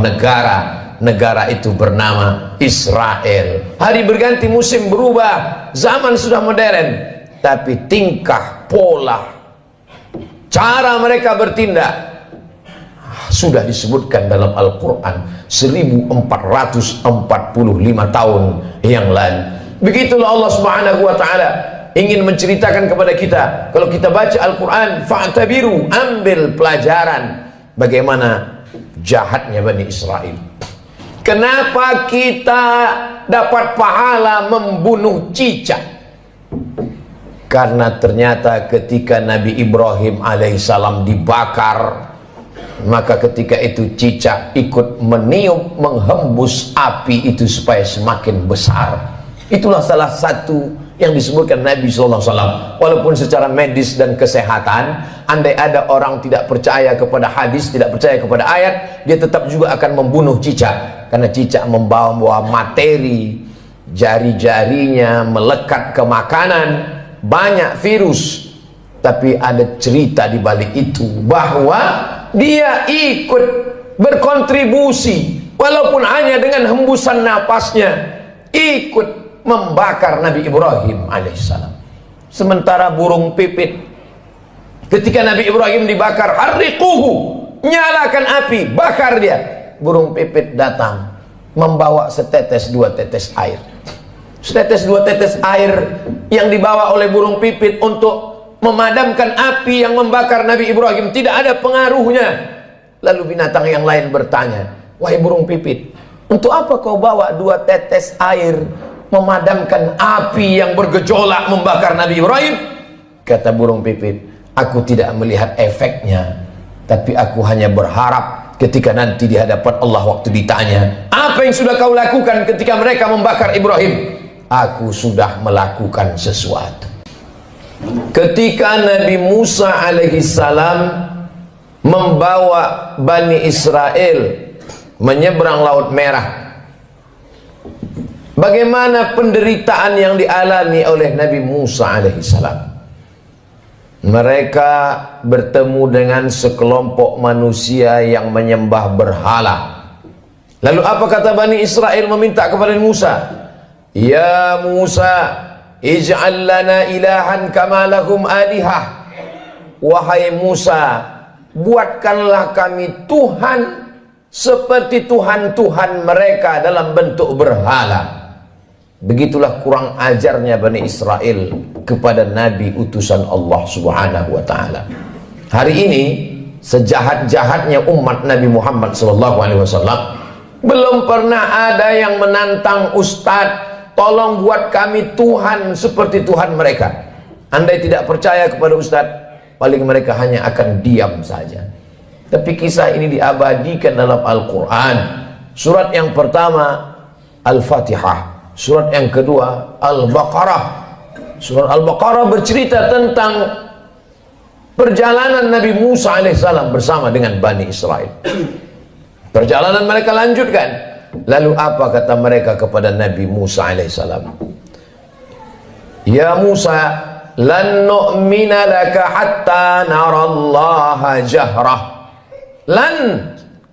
negara itu bernama Israel. Hari berganti, musim berubah, zaman sudah modern, tapi tingkah, pola, cara mereka bertindak sudah disebutkan dalam Al-Quran 1445 tahun yang lalu. Begitulah Allah Subhanahu wa ta'ala ingin menceritakan kepada kita. Kalau kita baca Al-Quran, fa'tabiru, ambil pelajaran bagaimana jahatnya Bani Israel. Kenapa kita dapat pahala membunuh cicak? Karena ternyata ketika Nabi Ibrahim alaihissalam dibakar, maka ketika itu cicak ikut meniup, menghembus api itu supaya semakin besar. Itulah salah satu yang disebutkan Nabi SAW. Walaupun secara medis dan kesehatan, andai ada orang tidak percaya kepada hadis, tidak percaya kepada ayat, dia tetap juga akan membunuh cicak. Karena cicak membawa materi, jari-jarinya melekat ke makanan, banyak virus. Tapi ada cerita di balik itu, bahwa dia ikut berkontribusi, walaupun hanya dengan hembusan napasnya, ikut membakar Nabi Ibrahim alaihissalam. Sementara burung pipit, ketika Nabi Ibrahim dibakar, harriquhu, nyalakan api, bakar dia. Burung pipit datang membawa setetes dua tetes air. Setetes dua tetes air yang dibawa oleh burung pipit untuk memadamkan api yang membakar Nabi Ibrahim tidak ada pengaruhnya. Lalu binatang yang lain bertanya, wahai burung pipit, untuk apa kau bawa dua tetes air memadamkan api yang bergejolak membakar Nabi Ibrahim? Kata burung pipit, aku tidak melihat efeknya, tapi aku hanya berharap ketika nanti di hadapan Allah waktu ditanya, apa yang sudah kau lakukan ketika mereka membakar Ibrahim? Aku sudah melakukan sesuatu. Ketika Nabi Musa alaihissalam membawa Bani Israel menyeberang Laut Merah, bagaimana penderitaan yang dialami oleh Nabi Musa alaihissalam? Mereka bertemu dengan sekelompok manusia yang menyembah berhala. Lalu apa kata Bani Israel meminta kepada Musa? Ya Musa, ij'al lana ilahan kama lahum alihah. Wahai Musa, buatkanlah kami Tuhan seperti Tuhan-Tuhan mereka dalam bentuk berhala. Begitulah kurang ajarnya Bani Israel kepada Nabi utusan Allah Subhanahu wa ta'ala. Hari ini sejahat-jahatnya umat Nabi Muhammad SAW, belum pernah ada yang menantang Ustadz, tolong buat kami Tuhan seperti Tuhan mereka. Andai tidak percaya kepada Ustadz, paling mereka hanya akan diam saja. Tapi kisah ini diabadikan dalam Al-Quran. Surat yang pertama Al-Fatihah, surat yang kedua Al-Baqarah. Surat Al-Baqarah bercerita tentang perjalanan Nabi Musa alaihissalam bersama dengan Bani Israel. Perjalanan mereka lanjutkan. Lalu apa kata mereka kepada Nabi Musa alaihissalam? Ya Musa, lan nu'mina laka hatta narallaha jahrah. Lan,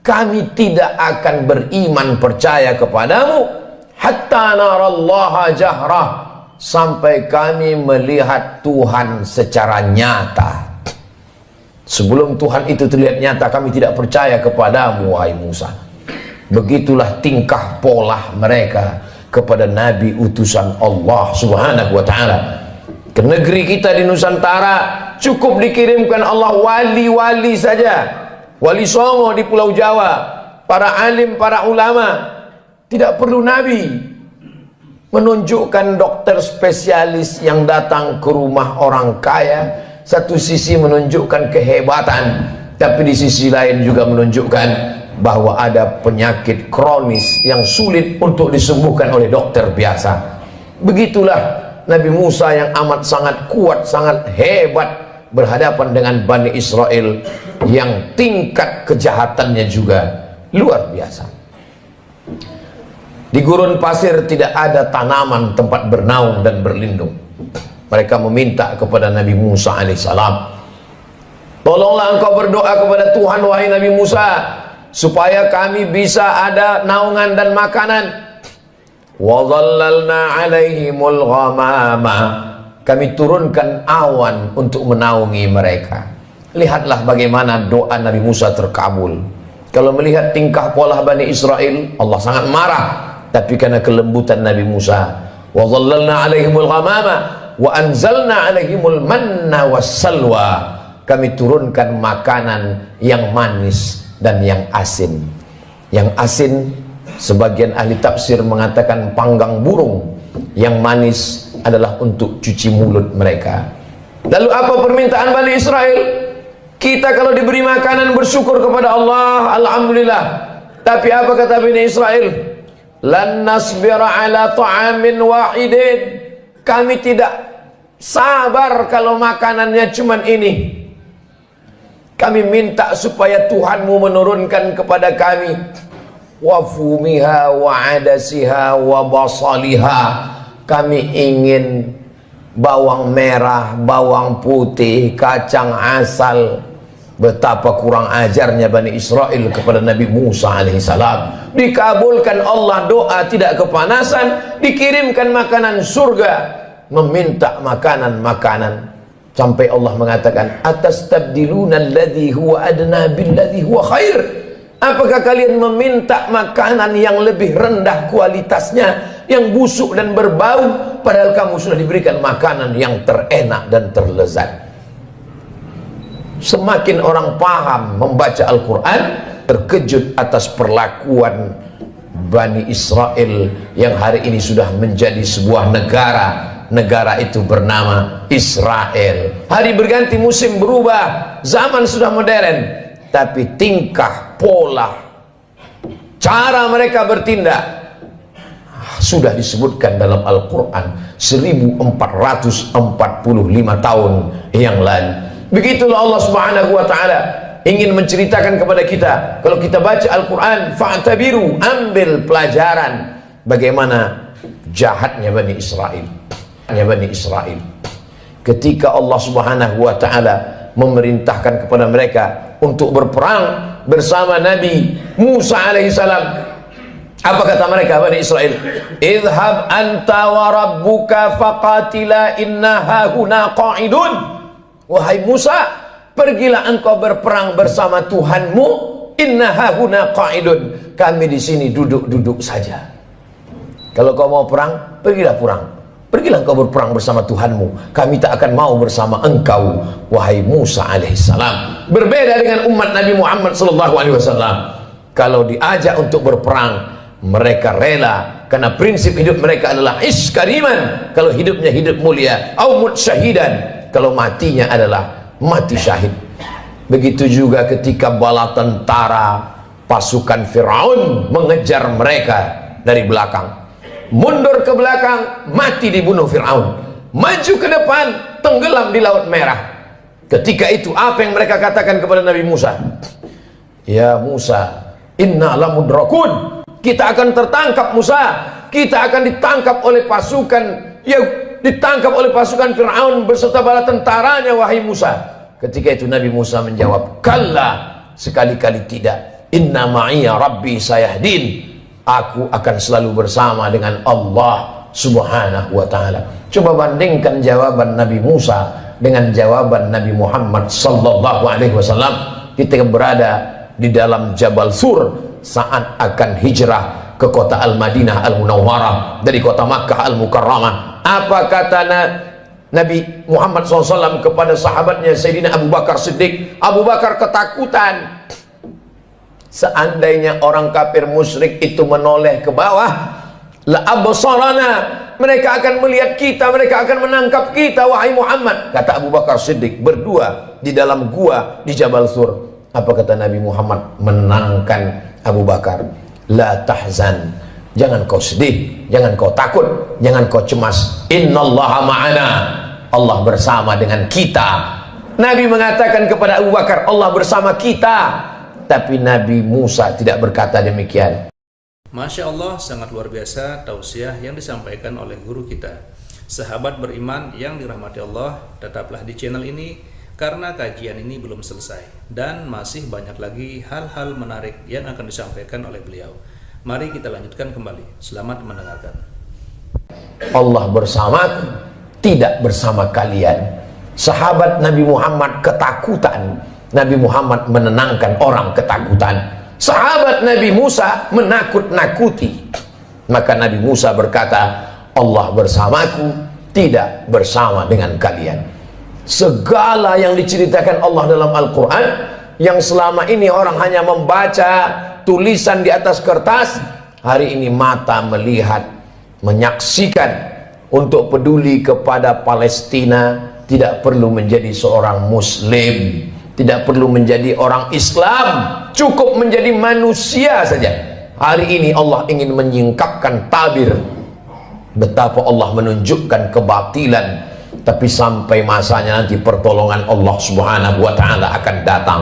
kami tidak akan beriman percaya kepadamu hatta narallaha jahrah, sampai kami melihat Tuhan secara nyata. Sebelum Tuhan itu terlihat nyata, kami tidak percaya kepadamu wahai Musa. Begitulah tingkah pola mereka kepada Nabi utusan Allah Subhanahu wa ta'ala. Ke negeri kita di Nusantara cukup dikirimkan Allah wali-wali saja. Wali Songo di Pulau Jawa, para alim, para ulama. Tidak perlu Nabi. Menunjukkan dokter spesialis yang datang ke rumah orang kaya, satu sisi menunjukkan kehebatan, tapi di sisi lain juga menunjukkan bahwa ada penyakit kronis yang sulit untuk disembuhkan oleh dokter biasa. Begitulah Nabi Musa yang amat sangat kuat, sangat hebat berhadapan dengan Bani Israel yang tingkat kejahatannya juga luar biasa. Di gurun pasir tidak ada tanaman tempat bernaung dan berlindung. Mereka meminta kepada Nabi Musa alaihissalam, tolonglah engkau berdoa kepada Tuhan wahai Nabi Musa, supaya kami bisa ada naungan dan makanan. Wa dhallalna 'alaihimul ghamama, kami turunkan awan untuk menaungi mereka. Lihatlah bagaimana doa Nabi Musa terkabul. Kalau melihat tingkah pola Bani Israel, Allah sangat marah. Tapi karena kelembutan Nabi Musa, wa dhallalna 'alaihimul ghamama wa anzalna 'alaihimul manna wassalwa, kami turunkan makanan yang manis dan yang asin. Yang asin, sebagian ahli tafsir mengatakan panggang burung. Yang manis adalah untuk cuci mulut mereka. Lalu apa permintaan Bani Israel? Kita kalau diberi makanan bersyukur kepada Allah, alhamdulillah. Tapi apa kata Bani Israel? Lan nasbira ala ta'amin wahidin, kami tidak sabar kalau makanannya cuman ini. Kami minta supaya Tuhanmu menurunkan kepada kami wa fumiha wa adasiha wa basaliha, kami ingin bawang merah, bawang putih, kacang asal. Betapa kurang ajarnya Bani Israel kepada Nabi Musa alaihissalam. Dikabulkan Allah doa, tidak kepanasan, dikirimkan makanan surga, meminta makanan-makanan. Sampai Allah mengatakan, atastabdiluna alladhi huwa adna billadhi huwa khair, apakah kalian meminta makanan yang lebih rendah kualitasnya, yang busuk dan berbau, padahal kamu sudah diberikan makanan yang terenak dan terlezat. Semakin orang paham membaca Al-Quran, terkejut atas perlakuan Bani Israel yang hari ini sudah menjadi sebuah negara. Negara itu bernama Israel. Hari berganti, musim berubah, zaman sudah modern, tapi tingkah, pola, cara mereka bertindak sudah disebutkan dalam Al-Quran 1445 tahun yang lalu. Begitulah Allah Subhanahu wa ta'ala ingin menceritakan kepada kita. Kalau kita baca Al-Quran, fa'tabiru, ambil pelajaran bagaimana jahatnya Bani Israel. Bani Israel ketika Allah Subhanahu wa ta'ala memerintahkan kepada mereka untuk berperang bersama Nabi Musa alaihissalam, apa kata mereka Bani Israel? Idhab anta wa rabbuka faqatila inna hahuna qa'idun. Wahai Musa, pergilah engkau berperang bersama Tuhanmu. Inna hahuna qa'idun, kami di sini duduk-duduk saja. Kalau kau mau perang, pergilah perang. Pergilah engkau berperang bersama Tuhanmu. Kami tak akan mau bersama engkau, wahai Musa alaihissalam. Berbeda dengan umat Nabi Muhammad sallallahu alaihi wasallam. Kalau diajak untuk berperang, mereka rela, karena prinsip hidup mereka adalah ish kariman, kalau hidupnya hidup mulia, au mut syahidan, kalau matinya adalah mati syahid. Begitu juga ketika bala tentara pasukan Firaun mengejar mereka dari belakang, mundur ke belakang, mati dibunuh Firaun. Maju ke depan, tenggelam di Laut Merah. Ketika itu apa yang mereka katakan kepada Nabi Musa? Ya Musa, inna lamudrakun, kita akan tertangkap Musa, kita akan ditangkap oleh pasukan, ya ditangkap oleh pasukan Fir'aun beserta bala tentaranya, wahai Musa. Ketika itu Nabi Musa menjawab, kalla, sekali-kali tidak, inna ma'iya rabbi sayahdin, aku akan selalu bersama dengan Allah Subhanahu wa ta'ala. Coba bandingkan jawaban Nabi Musa dengan jawaban Nabi Muhammad sallallahu alaihi wasallam ketika berada di dalam Jabal Sur saat akan hijrah ke kota Al-Madinah Al-Munawwarah dari kota Makkah Al-Mukarramah. Apa kata Nabi Muhammad SAW kepada sahabatnya Sayyidina Abu Bakar Siddiq? Abu Bakar ketakutan. Seandainya orang kafir musyrik itu menoleh ke bawah, la absarana, mereka akan melihat kita, mereka akan menangkap kita, wahai Muhammad. Kata Abu Bakar Siddiq, berdua di dalam gua di Jabal Sur. Apa kata Nabi Muhammad menangkan Abu Bakar? La tahzan, jangan kau sedih, jangan kau takut, jangan kau cemas. Innallaha ma'ana, Allah bersama dengan kita. Nabi mengatakan kepada Abu Bakar, Allah bersama kita. Tapi Nabi Musa tidak berkata demikian. Masya Allah, sangat luar biasa tausiah yang disampaikan oleh guru kita. Sahabat beriman yang dirahmati Allah, tetaplah di channel ini karena kajian ini belum selesai dan masih banyak lagi hal-hal menarik yang akan disampaikan oleh beliau. Mari kita lanjutkan kembali. Selamat mendengarkan. Allah bersamaku, tidak bersama kalian. Sahabat Nabi Muhammad ketakutan, Nabi Muhammad menenangkan orang ketakutan. Sahabat Nabi Musa menakut-nakuti, maka Nabi Musa berkata, Allah bersamaku, tidak bersama dengan kalian. Segala yang diceritakan Allah dalam Al-Quran, yang selama ini orang hanya membaca tulisan di atas kertas, hari ini mata melihat, menyaksikan. Untuk peduli kepada Palestina, tidak perlu menjadi seorang Muslim, tidak perlu menjadi orang Islam, cukup menjadi manusia saja. Hari ini Allah ingin menyingkapkan tabir betapa Allah menunjukkan kebatilan, tapi sampai masanya nanti pertolongan Allah Subhanahu wa Ta'ala akan datang.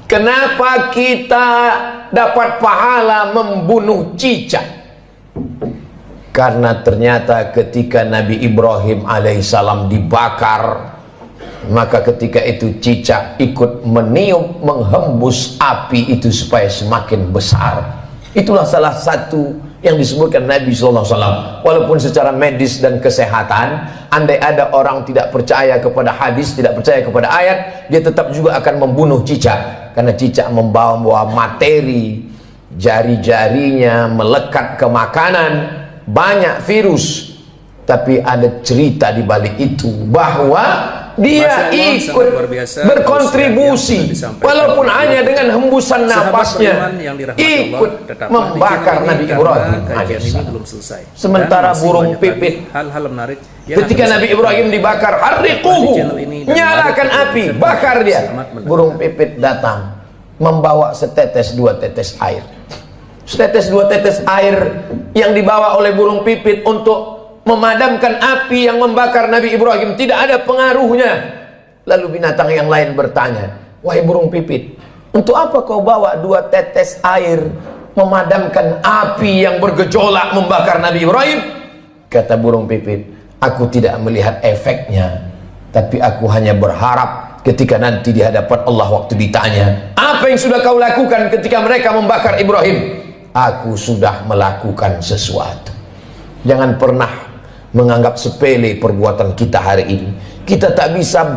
Kenapa kita dapat pahala membunuh cicak? Karena ternyata ketika Nabi Ibrahim alaihissalam dibakar, maka ketika itu cicak ikut meniup, menghembus api itu supaya semakin besar. Itulah salah satu yang disebutkan Nabi SAW. Walaupun secara medis dan kesehatan, andai ada orang tidak percaya kepada hadis, tidak percaya kepada ayat, dia tetap juga akan membunuh cicak. Karena cicak membawa materi, jari-jarinya melekat ke makanan, banyak virus. Tapi ada cerita di balik itu, bahwa dia ikut berkontribusi, walaupun hanya dengan hembusan napasnya, ikut membakar Nabi Ibrahim. Sementara burung pipit, ketika Nabi Ibrahim dibakar, harriquhu, nyalakan api, bakar dia. Burung pipit datang membawa setetes dua tetes air. Setetes dua tetes air yang dibawa oleh burung pipit untuk memadamkan api yang membakar Nabi Ibrahim tidak ada pengaruhnya. Lalu binatang yang lain bertanya, wahai burung pipit, untuk apa kau bawa dua tetes air memadamkan api yang bergejolak membakar Nabi Ibrahim? Kata burung pipit, aku tidak melihat efeknya, tapi aku hanya berharap ketika nanti di hadapan Allah waktu ditanya, apa yang sudah kau lakukan ketika mereka membakar Ibrahim? Aku sudah melakukan sesuatu. Jangan pernah menganggap sepele perbuatan kita hari ini. Kita tak bisa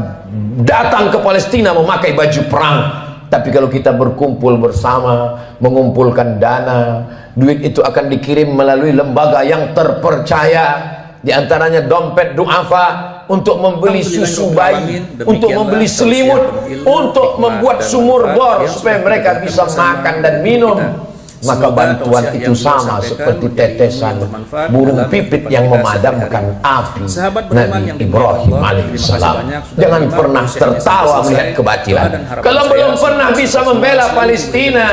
datang ke Palestina memakai baju perang, tapi kalau kita berkumpul bersama, mengumpulkan dana, duit itu akan dikirim melalui lembaga yang terpercaya, di antaranya dompet duafa, untuk membeli susu bayi, untuk membeli selimut, untuk membuat sumur bor supaya mereka bisa makan dan minum. Maka bantuan itu sama seperti tetesan burung pipit yang memadamkan api Nabi Ibrahim alaihissalam. Jangan pernah tertawa melihat kebatilan. Kalau belum pernah bisa membela Palestina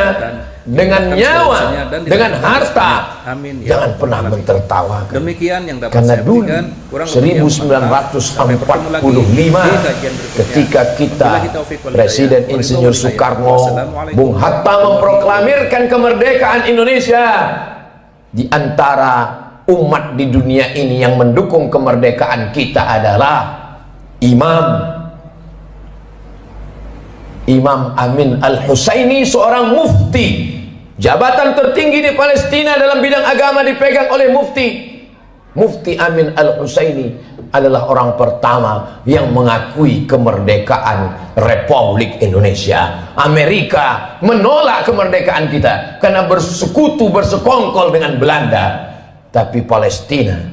dengan nyawa, dengan harta, jangan pernah mentertawakan. Demikian yang dapat Karena saya dulu berikan. 1945 ketika kita Presiden Insinyur Soekarno, Bung Hatta memproklamirkan kemerdekaan Indonesia, di antara umat di dunia ini yang mendukung kemerdekaan kita adalah Imam Amin Al-Husaini, seorang mufti. Jabatan tertinggi di Palestina dalam bidang agama dipegang oleh mufti. Mufti Amin Al-Husaini adalah orang pertama yang mengakui kemerdekaan Republik Indonesia. Amerika menolak kemerdekaan kita karena bersekutu, bersekongkol dengan Belanda. Tapi Palestina,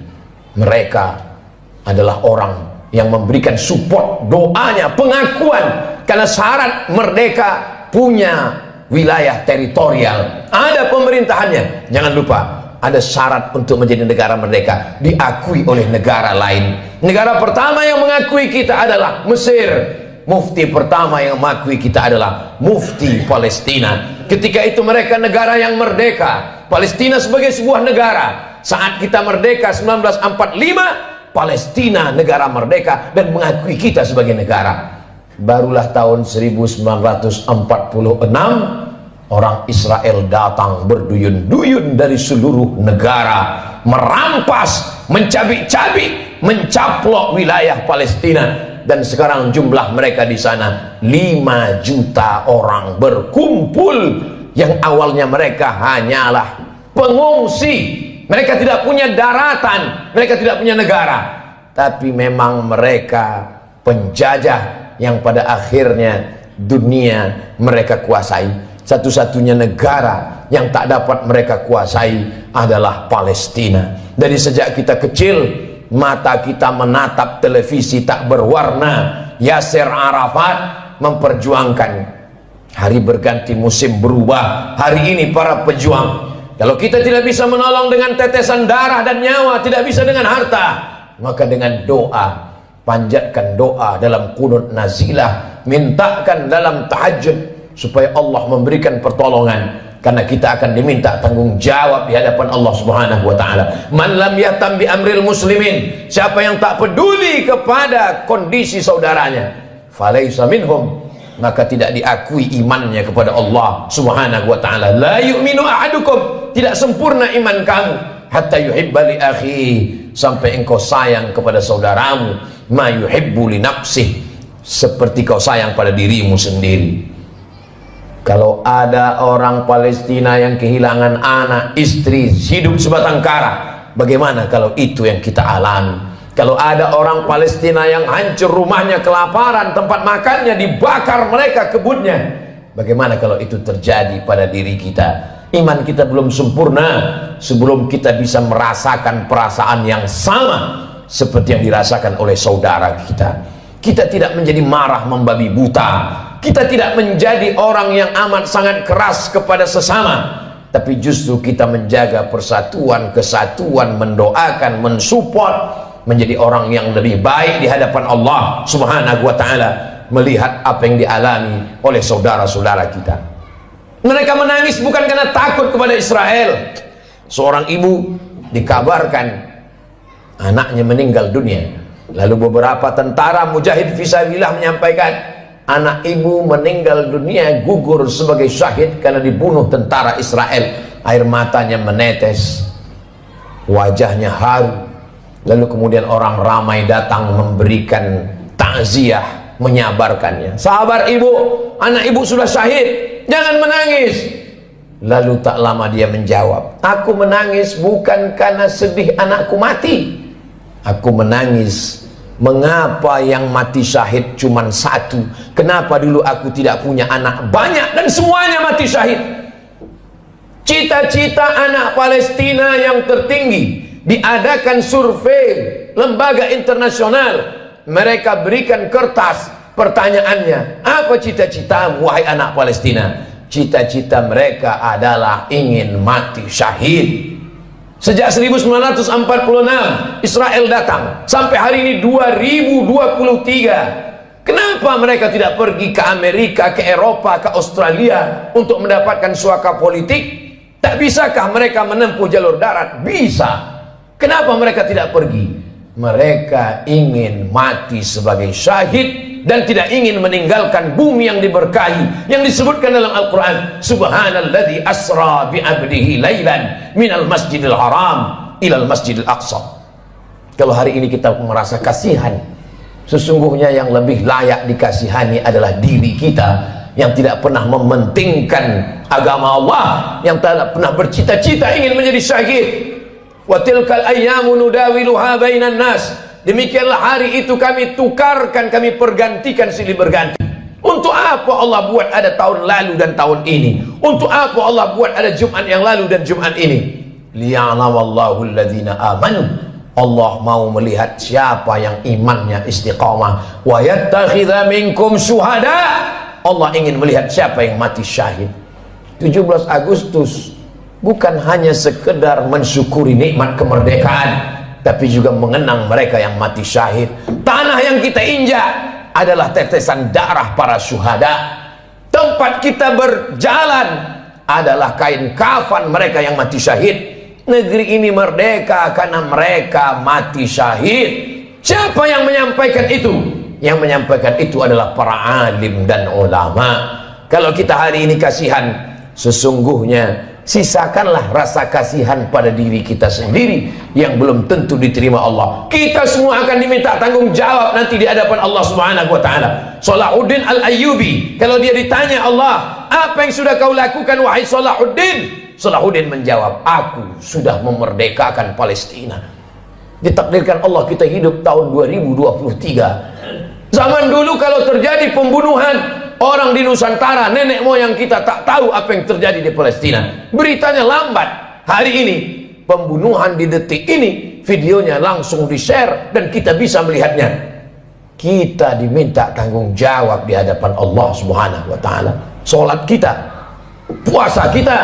mereka adalah orang yang memberikan support, doanya, pengakuan. Karena syarat merdeka punya wilayah teritorial, ada pemerintahannya. Jangan lupa, ada syarat untuk menjadi negara merdeka, diakui oleh negara lain. Negara pertama yang mengakui kita adalah Mesir. Mufti pertama yang mengakui kita adalah Mufti Palestina. Ketika itu mereka negara yang merdeka, Palestina sebagai sebuah negara. Saat kita merdeka 1945, Palestina negara merdeka dan mengakui kita sebagai negara. Barulah tahun 1946 orang Israel datang berduyun-duyun dari seluruh negara, merampas, mencabik-cabik, mencaplok wilayah Palestina. dan sekarang jumlah mereka di sana 5 juta orang berkumpul, yang awalnya mereka hanyalah pengungsi, mereka tidak punya daratan, mereka tidak punya negara, tapi memang mereka penjajah yang pada akhirnya dunia mereka kuasai. Satu-satunya negara yang tak dapat mereka kuasai adalah Palestina. Dari sejak kita kecil, mata kita menatap televisi tak berwarna Yasser Arafat memperjuangkan. Hari berganti, musim berubah. Hari ini para pejuang, kalau kita tidak bisa menolong dengan tetesan darah dan nyawa, tidak bisa dengan harta, maka dengan doa, panjatkan doa dalam qunut nazilah, mintakan dalam tahajud supaya Allah memberikan pertolongan, karena kita akan diminta tanggung jawab di hadapan Allah Subhanahu wa taala. Man lam yatam bi amril muslimin, siapa yang tak peduli kepada kondisi saudaranya, falaisa minhum, maka tidak diakui imannya kepada Allah Subhanahu wa taala. La yu'minu ahadukum, tidak sempurna iman kamu, hatta yuhibba li akhi, sampai engkau sayang kepada saudaramu ma yuhibbu li nafsih, seperti kau sayang pada dirimu sendiri. Kalau ada orang Palestina yang kehilangan anak, istri, hidup sebatang kara, bagaimana kalau itu yang kita alami? Kalau ada orang Palestina yang hancur rumahnya kelaparan, tempat makannya dibakar mereka kebunnya, bagaimana kalau itu terjadi pada diri kita? Iman kita belum sempurna sebelum kita bisa merasakan perasaan yang sama seperti yang dirasakan oleh saudara kita. Kita tidak menjadi marah membabi buta, kita tidak menjadi orang yang amat sangat keras kepada sesama, tapi justru kita menjaga persatuan, kesatuan, mendoakan, mensupport, menjadi orang yang lebih baik di hadapan Allah Subhanahu wa taala, melihat apa yang dialami oleh saudara-saudara kita. Mereka menangis bukan karena takut kepada Israel. Seorang ibu dikabarkan anaknya meninggal dunia. Lalu beberapa tentara mujahid fisabilillah menyampaikan, anak ibu meninggal dunia, gugur sebagai syahid karena dibunuh tentara Israel. Air matanya menetes, wajahnya haru. Lalu kemudian orang ramai datang memberikan takziah, menyabarkannya. Sabar ibu, anak ibu sudah syahid, jangan menangis. Lalu tak lama dia menjawab, aku menangis bukan karena sedih anakku mati, aku menangis mengapa yang mati syahid cuma satu, kenapa dulu aku tidak punya anak banyak dan semuanya mati syahid. Cita-cita anak Palestina yang tertinggi, diadakan survei lembaga internasional, mereka berikan kertas, pertanyaannya, apa cita-citamu wahai anak Palestina? Cita-cita mereka adalah ingin mati syahid. Sejak 1946 Israel datang sampai hari ini 2023. Kenapa mereka tidak pergi ke Amerika, ke Eropa, ke Australia untuk mendapatkan suaka politik? Tak bisakah mereka menempuh jalur darat? Bisa. Kenapa mereka tidak pergi? Mereka ingin mati sebagai syahid dan tidak ingin meninggalkan bumi yang diberkahi, yang disebutkan dalam Al-Quran, subhanalladzi asra bi'abdihi laylan minal masjidil haram ilal masjidil aqsa. Kalau hari ini kita merasa kasihan, sesungguhnya yang lebih layak dikasihani adalah diri kita yang tidak pernah mementingkan agama Allah, yang tidak pernah bercita-cita ingin menjadi syahid. Wa tilkal ayyamu nudawiluha bainan nas, demikianlah hari itu kami tukarkan, kami pergantikan silih berganti. Untuk apa Allah buat ada tahun lalu dan tahun ini? Untuk apa Allah buat ada Jumat yang lalu dan Jumat ini? Liya'lamallahu alladhina amanu, Allah mau melihat siapa yang imannya istiqamah. Wa yattakhidha minkum syuhada, Allah ingin melihat siapa yang mati syahid. 17 Agustus bukan hanya sekedar mensyukuri nikmat kemerdekaan, tapi juga mengenang mereka yang mati syahid. Tanah yang kita injak adalah tetesan darah para syuhada. Tempat kita berjalan adalah kain kafan mereka yang mati syahid. Negeri ini merdeka karena mereka mati syahid. Siapa yang menyampaikan itu? Yang menyampaikan itu adalah para alim dan ulama. Kalau kita hari ini kasihan, sesungguhnya sisakanlah rasa kasihan pada diri kita sendiri yang belum tentu diterima Allah. Kita semua akan diminta tanggung jawab nanti di hadapan Allah Subhanahu wa taala. Salahuddin Al-Ayyubi, kalau dia ditanya Allah, apa yang sudah kau lakukan wahai Salahuddin? Salahuddin menjawab, aku sudah memerdekakan Palestina. Ditakdirkan Allah kita hidup tahun 2023. Zaman dulu kalau terjadi pembunuhan orang di Nusantara, nenek moyang kita tak tahu apa yang terjadi di Palestina. Beritanya lambat. Hari ini, pembunuhan di detik ini, videonya langsung di-share dan kita bisa melihatnya. Kita diminta tanggung jawab di hadapan Allah Subhanahu wa taala. Salat kita, puasa kita,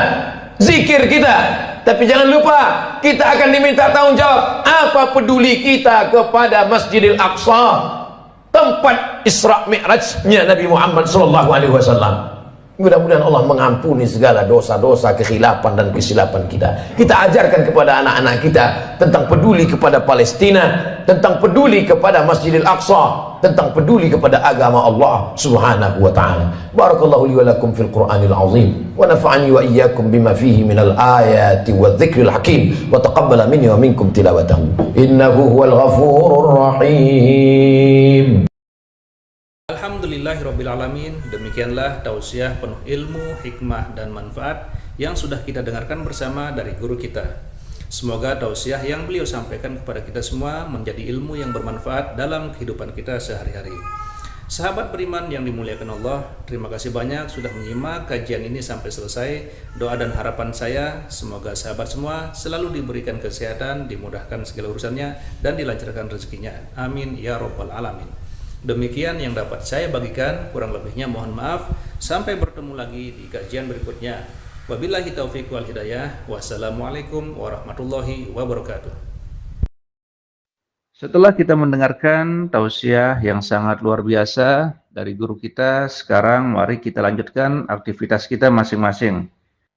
zikir kita. Tapi jangan lupa, kita akan diminta tanggung jawab. Apa peduli kita kepada Masjidil Aqsa, tempat Isra Mi'rajnya Nabi Muhammad SAW. Mudah-mudahan Allah mengampuni segala dosa-dosa, kekhilafan dan kesilapan kita. Kita ajarkan kepada anak-anak kita tentang peduli kepada Palestina, tentang peduli kepada Masjidil Aqsa, tentang peduli kepada agama Allah Subhanahu wa taala. Barakallahu li wa lakum fil Qur'anil azim wa nafa'ani wa iyyakum bima fihi minal ayati wadh-dhikril hakim wa taqabbala minni wa minkum tilawatahu innahu huwal ghafurur rahim. Alhamdulillahirrabbilalamin. Demikianlah tausiah penuh ilmu, hikmah, dan manfaat yang sudah kita dengarkan bersama dari guru kita. Semoga tausiah yang beliau sampaikan kepada kita semua menjadi ilmu yang bermanfaat dalam kehidupan kita sehari-hari. Sahabat beriman yang dimuliakan Allah, terima kasih banyak sudah menyimak kajian ini sampai selesai. Doa dan harapan saya, semoga sahabat semua selalu diberikan kesehatan, dimudahkan segala urusannya, dan dilancarkan rezekinya. Amin ya Rabbal Alamin. Demikian yang dapat saya bagikan, kurang lebihnya mohon maaf. Sampai bertemu lagi di kajian berikutnya. Wabillahi taufiq wal hidayah. Wassalamualaikum warahmatullahi wabarakatuh. Setelah kita mendengarkan tausiah yang sangat luar biasa dari guru kita, sekarang mari kita lanjutkan aktivitas kita masing-masing.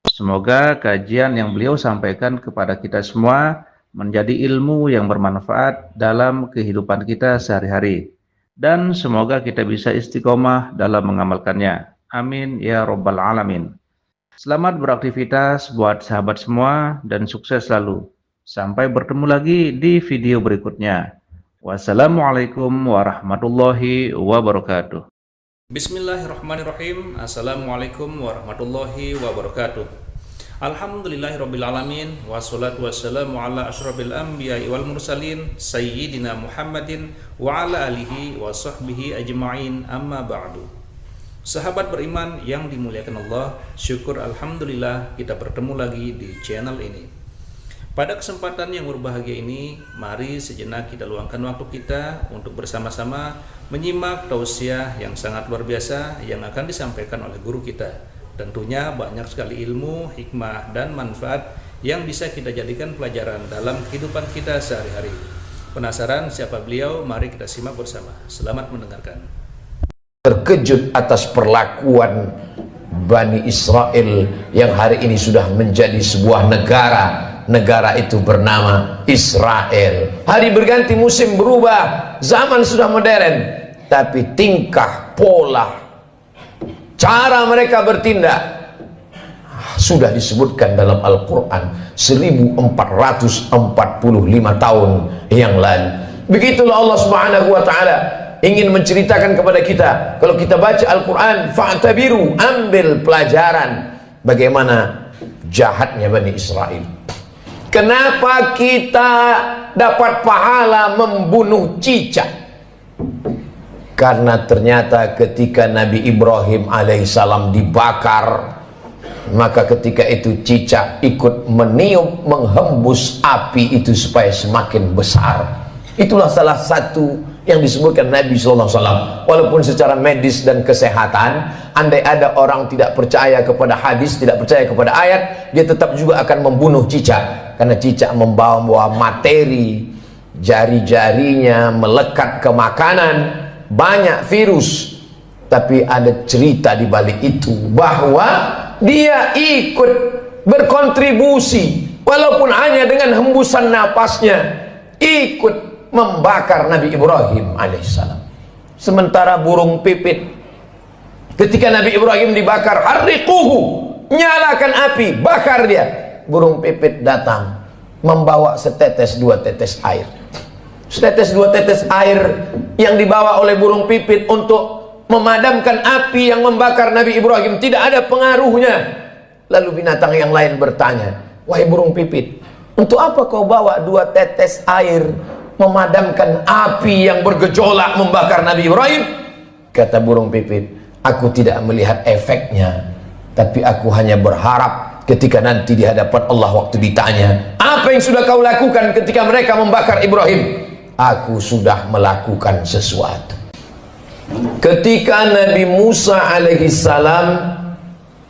Semoga kajian yang beliau sampaikan kepada kita semua menjadi ilmu yang bermanfaat dalam kehidupan kita sehari-hari. Dan semoga kita bisa istiqomah dalam mengamalkannya. Amin ya Rabbal Alamin. Selamat beraktivitas buat sahabat semua dan sukses selalu. Sampai bertemu lagi di video berikutnya. Wassalamualaikum warahmatullahi wabarakatuh. Bismillahirrahmanirrahim. Assalamualaikum warahmatullahi wabarakatuh. Alhamdulillahirrabbilalamin. Wassalatu wassalamu ala ashrafil anbiya'i wal mursalin Sayyidina Muhammadin wa ala alihi wa sahbihi ajma'in, amma ba'du. Sahabat beriman yang dimuliakan Allah, syukur alhamdulillah kita bertemu lagi di channel ini. Pada kesempatan yang berbahagia ini, mari sejenak kita luangkan waktu kita untuk bersama-sama menyimak tausiah yang sangat luar biasa yang akan disampaikan oleh guru kita. Tentunya banyak sekali ilmu, hikmah, dan manfaat yang bisa kita jadikan pelajaran dalam kehidupan kita sehari-hari. Penasaran siapa beliau? Mari kita simak bersama. Selamat mendengarkan. Terkejut atas perlakuan Bani Israel yang hari ini sudah menjadi sebuah negara. Negara itu bernama Israel. Hari berganti, musim berubah, zaman sudah modern, tapi tingkah, pola, cara mereka bertindak sudah disebutkan dalam Al-Quran 1445 tahun yang lalu. Begitulah Allah Subhanahu wa ta'ala ingin menceritakan kepada kita. Kalau kita baca Al-Quran, fa'tabiru, ambil pelajaran bagaimana jahatnya Bani Israel. Kenapa kita dapat pahala membunuh cicak? Karena ternyata ketika Nabi Ibrahim alaihissalam dibakar, maka ketika itu cicak ikut meniup, menghembus api itu supaya semakin besar. Itulah salah satu yang disebutkan Nabi SAW. Walaupun secara medis dan kesehatan, andai ada orang tidak percaya kepada hadis, tidak percaya kepada ayat, dia tetap juga akan membunuh cicak. Karena cicak membawa materi, jari-jarinya melekat ke makanan, banyak virus. Tapi ada cerita di balik itu, bahwa dia ikut berkontribusi walaupun hanya dengan hembusan napasnya, ikut membakar Nabi Ibrahim alaihissalam. Sementara burung pipit, ketika Nabi Ibrahim dibakar, harriquhu, nyalakan api, bakar dia. Burung pipit datang membawa setetes dua tetes air. Setetes dua tetes air yang dibawa oleh burung pipit untuk memadamkan api yang membakar Nabi Ibrahim tidak ada pengaruhnya. Lalu binatang yang lain bertanya, wahai burung pipit, untuk apa kau bawa dua tetes air memadamkan api yang bergejolak membakar Nabi Ibrahim? Kata burung pipit, aku tidak melihat efeknya, tapi aku hanya berharap ketika nanti di hadapan Allah waktu ditanya, apa yang sudah kau lakukan ketika mereka membakar Ibrahim? Aku sudah melakukan sesuatu. Ketika Nabi Musa alaihissalam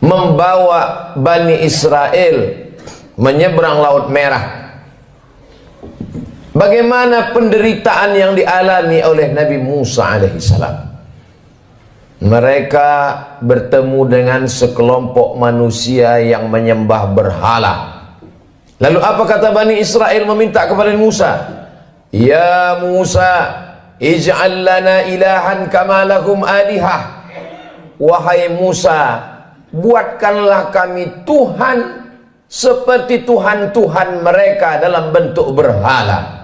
membawa Bani Israel menyeberang Laut Merah, bagaimana penderitaan yang dialami oleh Nabi Musa alaihissalam? Mereka bertemu dengan sekelompok manusia yang menyembah berhala. Lalu apa kata Bani Israel meminta kepada Musa? Ya Musa, ij'al lana ilahan kama lahum alihah. Wahai Musa, buatkanlah kami Tuhan seperti Tuhan-Tuhan mereka dalam bentuk berhala.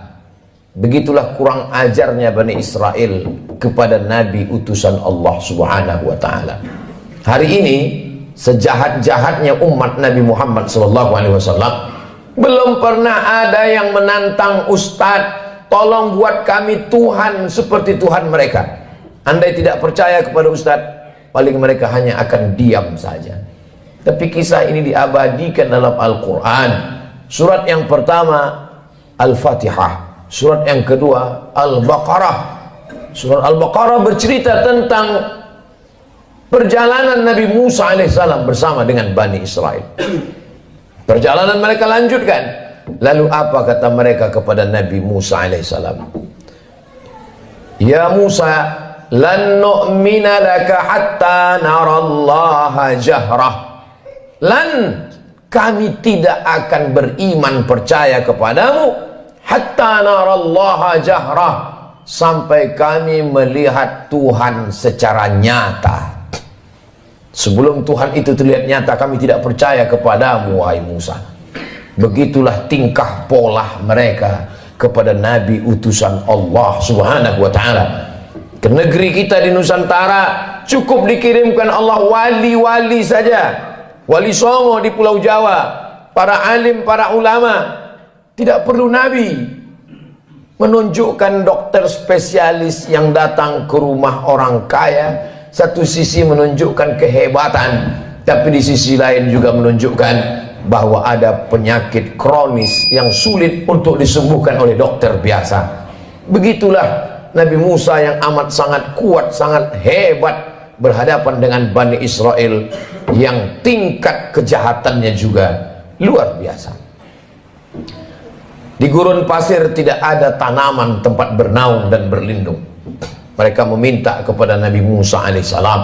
Begitulah kurang ajarnya Bani Israel kepada Nabi utusan Allah Subhanahu wa ta'ala. Hari ini sejahat-jahatnya umat Nabi Muhammad SAW, belum pernah ada yang menantang Ustadz, tolong buat kami Tuhan seperti Tuhan mereka. Andai tidak percaya kepada Ustadz, paling mereka hanya akan diam saja. Tapi kisah ini diabadikan dalam Al-Quran. Surat yang pertama Al-Fatihah, surat yang kedua Al-Baqarah. Surat Al-Baqarah bercerita tentang perjalanan Nabi Musa alaihissalam bersama dengan Bani Israel. Perjalanan mereka lanjutkan. Lalu apa kata mereka kepada Nabi Musa alaihissalam? Ya Musa, lan nu'mina laka hatta narallaha jahrah. Lan, kami tidak akan beriman percaya kepadamu hatta narallaha jahrah, sampai kami melihat Tuhan secara nyata. Sebelum Tuhan itu terlihat nyata, kami tidak percaya kepadamu wahai Musa. Begitulah tingkah pola mereka kepada Nabi utusan Allah Subhanahu wa ta'ala. Ke negeri kita di Nusantara cukup dikirimkan Allah wali-wali saja. Wali Songo di Pulau Jawa, para alim, para ulama. Tidak perlu Nabi. Menunjukkan dokter spesialis yang datang ke rumah orang kaya, satu sisi menunjukkan kehebatan, tapi di sisi lain juga menunjukkan bahwa ada penyakit kronis yang sulit untuk disembuhkan oleh dokter biasa. Begitulah Nabi Musa yang amat sangat kuat, sangat hebat berhadapan dengan Bani Israel yang tingkat kejahatannya juga luar biasa. Di gurun pasir tidak ada tanaman tempat bernaung dan berlindung. Mereka meminta kepada Nabi Musa alaihissalam,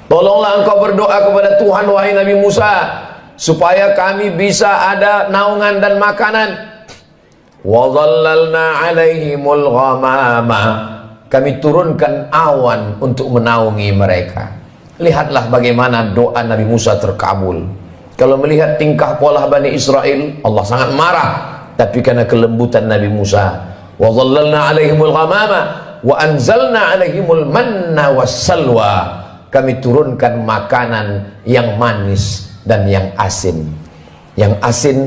tolonglah engkau berdoa kepada Tuhan wahai Nabi Musa, supaya kami bisa ada naungan dan makanan. Wa dhallalna alaihimul ghamama, kami turunkan awan untuk menaungi mereka. Lihatlah bagaimana doa Nabi Musa terkabul. Kalau melihat tingkah pola Bani Israel, Allah sangat marah. Tapi karena kelembutan Nabi Musa, wa dhallalna alaihimul ghamama wa anzalna alaihimul manna wassalwa, kami turunkan makanan yang manis dan yang asin. Yang asin,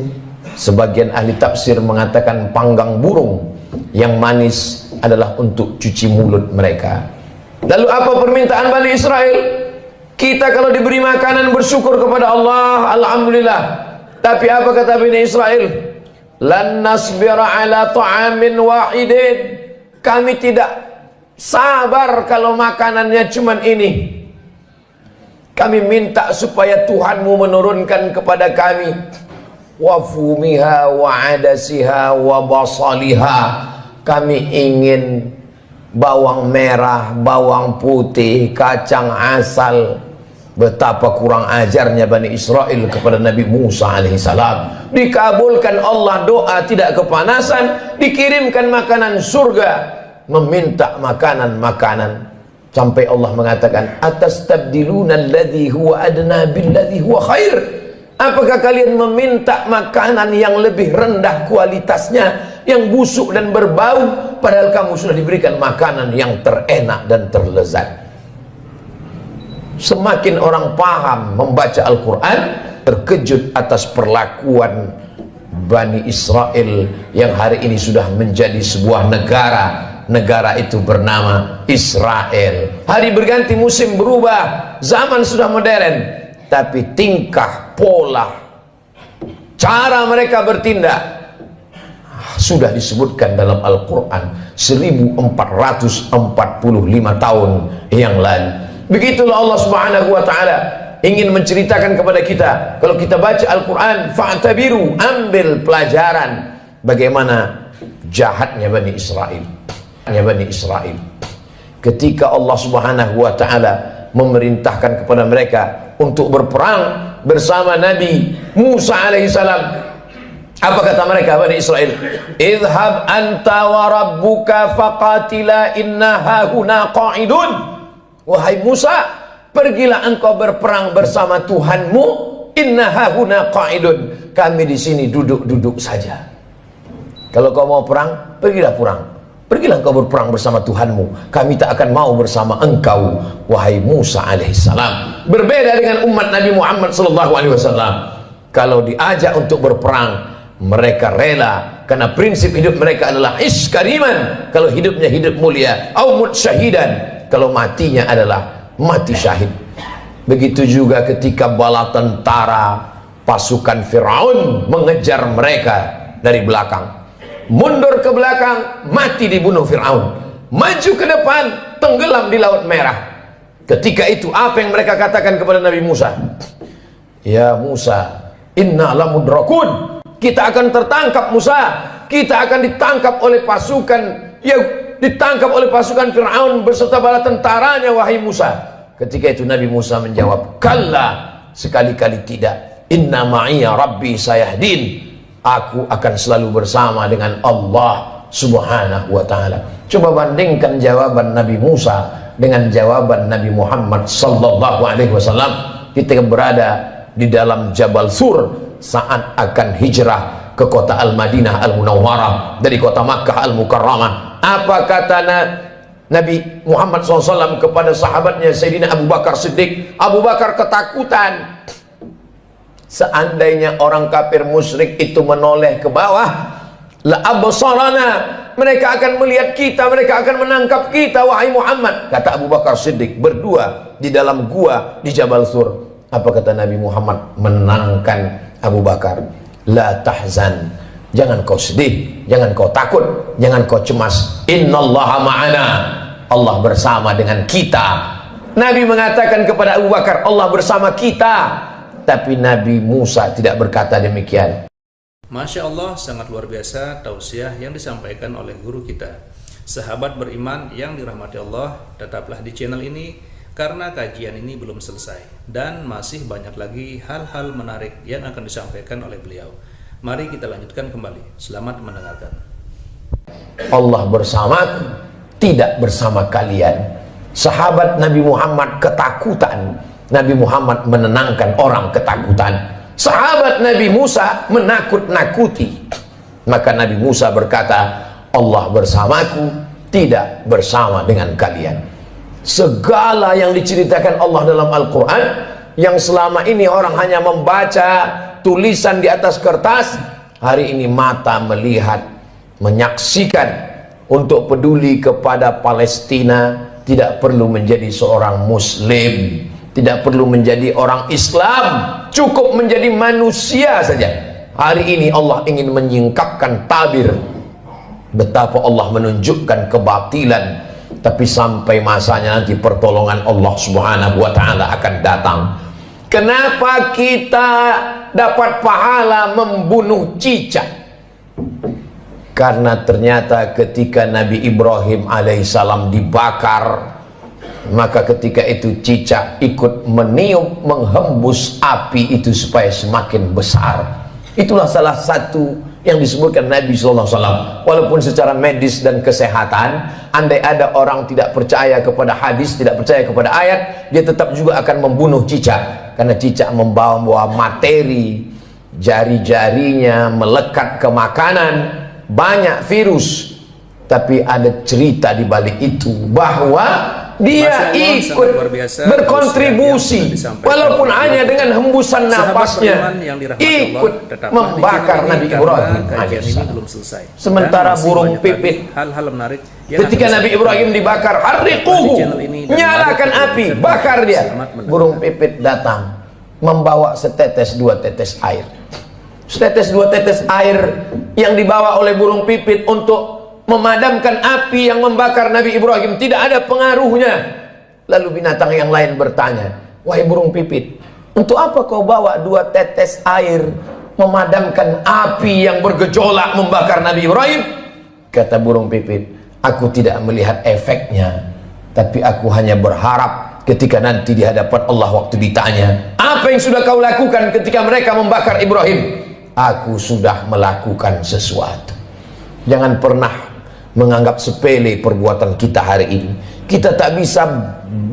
sebagian ahli tafsir mengatakan panggang burung. Yang manis adalah untuk cuci mulut mereka. Lalu apa permintaan Bani Israel? Kita kalau diberi makanan bersyukur kepada Allah, alhamdulillah. Tapi apa kata Bani Israel? Lan nasbira ala ta'amin wahidin, kami tidak sabar kalau makanannya cuman ini. Kami minta supaya Tuhanmu menurunkan kepada kami wa fumiha wa adasiha wa basaliha, kami ingin bawang merah, bawang putih, kacang asal. Betapa kurang ajarnya Bani Israel kepada Nabi Musa alaihissalam. Dikabulkan Allah doa, tidak kepanasan, dikirimkan makanan surga, meminta makanan-makanan. Sampai Allah mengatakan, atastabdiluna alladhi huwa adna billadhi huwa khair. Apakah kalian meminta makanan yang lebih rendah kualitasnya, yang busuk dan berbau, padahal kamu sudah diberikan makanan yang terenak dan terlezat? Semakin orang paham membaca Al-Quran, terkejut atas perlakuan Bani Israel yang hari ini sudah menjadi sebuah negara. Negara itu bernama Israel. Hari berganti, musim berubah, zaman sudah modern, tapi tingkah, pola, cara mereka bertindak sudah disebutkan dalam Al-Quran 1445 tahun yang lalu. Begitulah Allah Subhanahu wa ta'ala ingin menceritakan kepada kita. Kalau kita baca Al-Quran, fa'tabiru, ambil pelajaran bagaimana jahatnya Bani Israel. Ketika Allah Subhanahu wa ta'ala memerintahkan kepada mereka untuk berperang bersama Nabi Musa alaihissalam, apa kata mereka Bani Israel? Idhab anta wa rabbuka faqatila inna hahuna qa'idun. Wahai Musa, pergilah engkau berperang bersama Tuhanmu, inna hahuna qa'idun, kami di sini duduk-duduk saja. Kalau kau mau perang, pergilah perang. Pergilah engkau berperang bersama Tuhanmu, kami tak akan mau bersama engkau, wahai Musa alaihissalam. Berbeda dengan umat Nabi Muhammad sallallahu alaihi wasallam. Kalau diajak untuk berperang, mereka rela, karena prinsip hidup mereka adalah ish kariman. Kalau hidupnya hidup mulia, au mut syahidan, kalau matinya adalah mati syahid. Begitu juga ketika bala tentara pasukan Firaun mengejar mereka dari belakang, mundur ke belakang, mati dibunuh Fir'aun. Maju ke depan, tenggelam di Laut Merah. Ketika itu apa yang mereka katakan kepada Nabi Musa? Ya Musa, inna lamudrakun, kita akan tertangkap Musa, kita akan ditangkap oleh pasukan, ya ditangkap oleh pasukan Fir'aun beserta bala tentaranya, wahai Musa. Ketika itu Nabi Musa menjawab, kalla, sekali-kali tidak, inna ma'iya rabbi sayahdin, aku akan selalu bersama dengan Allah Subhanahu wa ta'ala. Coba bandingkan jawaban Nabi Musa dengan jawaban Nabi Muhammad sallallahu alaihi wasallam ketika berada di dalam Jabal Sur saat akan hijrah ke kota Al-Madinah Al-Munawwarah dari kota Makkah Al-Mukarramah. Apa kata Nabi Muhammad SAW kepada sahabatnya Sayyidina Abu Bakar Siddiq? Abu Bakar ketakutan. Seandainya orang kafir musyrik itu menoleh ke bawah, la absarana, mereka akan melihat kita, mereka akan menangkap kita, wahai Muhammad. Kata Abu Bakar Siddiq berdua di dalam gua di Jabal Sur. Apa kata Nabi Muhammad menenangkan Abu Bakar? La tahzan, jangan kau sedih, jangan kau takut, jangan kau cemas. Innallaha ma'ana, Allah bersama dengan kita. Nabi mengatakan kepada Abu Bakar, Allah bersama kita. Tapi Nabi Musa tidak berkata demikian. Masya Allah, sangat luar biasa tausiah yang disampaikan oleh guru kita. Sahabat beriman yang dirahmati Allah, tetaplah di channel ini karena kajian ini belum selesai dan masih banyak lagi hal-hal menarik yang akan disampaikan oleh beliau. Mari kita lanjutkan kembali. Selamat mendengarkan. Allah bersamaku, tidak bersama kalian. Sahabat Nabi Muhammad ketakutan, Nabi Muhammad menenangkan orang ketakutan. Sahabat Nabi Musa menakut-nakuti, maka Nabi Musa berkata, Allah bersamaku, tidak bersama dengan kalian. Segala yang diceritakan Allah dalam Al-Quran, yang selama ini orang hanya membaca tulisan di atas kertas, hari ini mata melihat, menyaksikan. Untuk peduli kepada Palestina, tidak perlu menjadi seorang Muslim, tidak perlu menjadi orang Islam, cukup menjadi manusia saja. Hari ini Allah ingin menyingkapkan tabir betapa Allah menunjukkan kebatilan, tapi sampai masanya nanti pertolongan Allah Subhanahu wa ta'ala akan datang. Kenapa kita dapat pahala membunuh cicak? Karena ternyata ketika Nabi Ibrahim alaihissalam dibakar, maka ketika itu cicak ikut meniup, menghembus api itu supaya semakin besar. Itulah salah satu yang disebutkan Nabi SAW. Walaupun secara medis dan kesehatan, andai ada orang tidak percaya kepada hadis, tidak percaya kepada ayat, dia tetap juga akan membunuh cicak, karena cicak membawa materi, jari-jarinya melekat ke makanan, banyak virus. Tapi ada cerita di balik itu bahwa dia ikut berkontribusi, walaupun hanya dengan hembusan napasnya, ikut membakar Nabi Ibrahim alaihissalam. Sementara burung pipit, ketika Nabi Ibrahim dibakar, harriquhu, nyalakan api, bakar dia. Burung pipit datang membawa setetes dua tetes air. Setetes dua tetes air yang dibawa oleh burung pipit untuk memadamkan api yang membakar Nabi Ibrahim tidak ada pengaruhnya. Lalu binatang yang lain bertanya, wahai burung pipit, untuk apa kau bawa dua tetes air memadamkan api yang bergejolak membakar Nabi Ibrahim? Kata burung pipit, aku tidak melihat efeknya, tapi aku hanya berharap ketika nanti di hadapan Allah waktu ditanya, apa yang sudah kau lakukan ketika mereka membakar Ibrahim? Aku sudah melakukan sesuatu. Jangan pernah menganggap sepele perbuatan kita hari ini. Kita tak bisa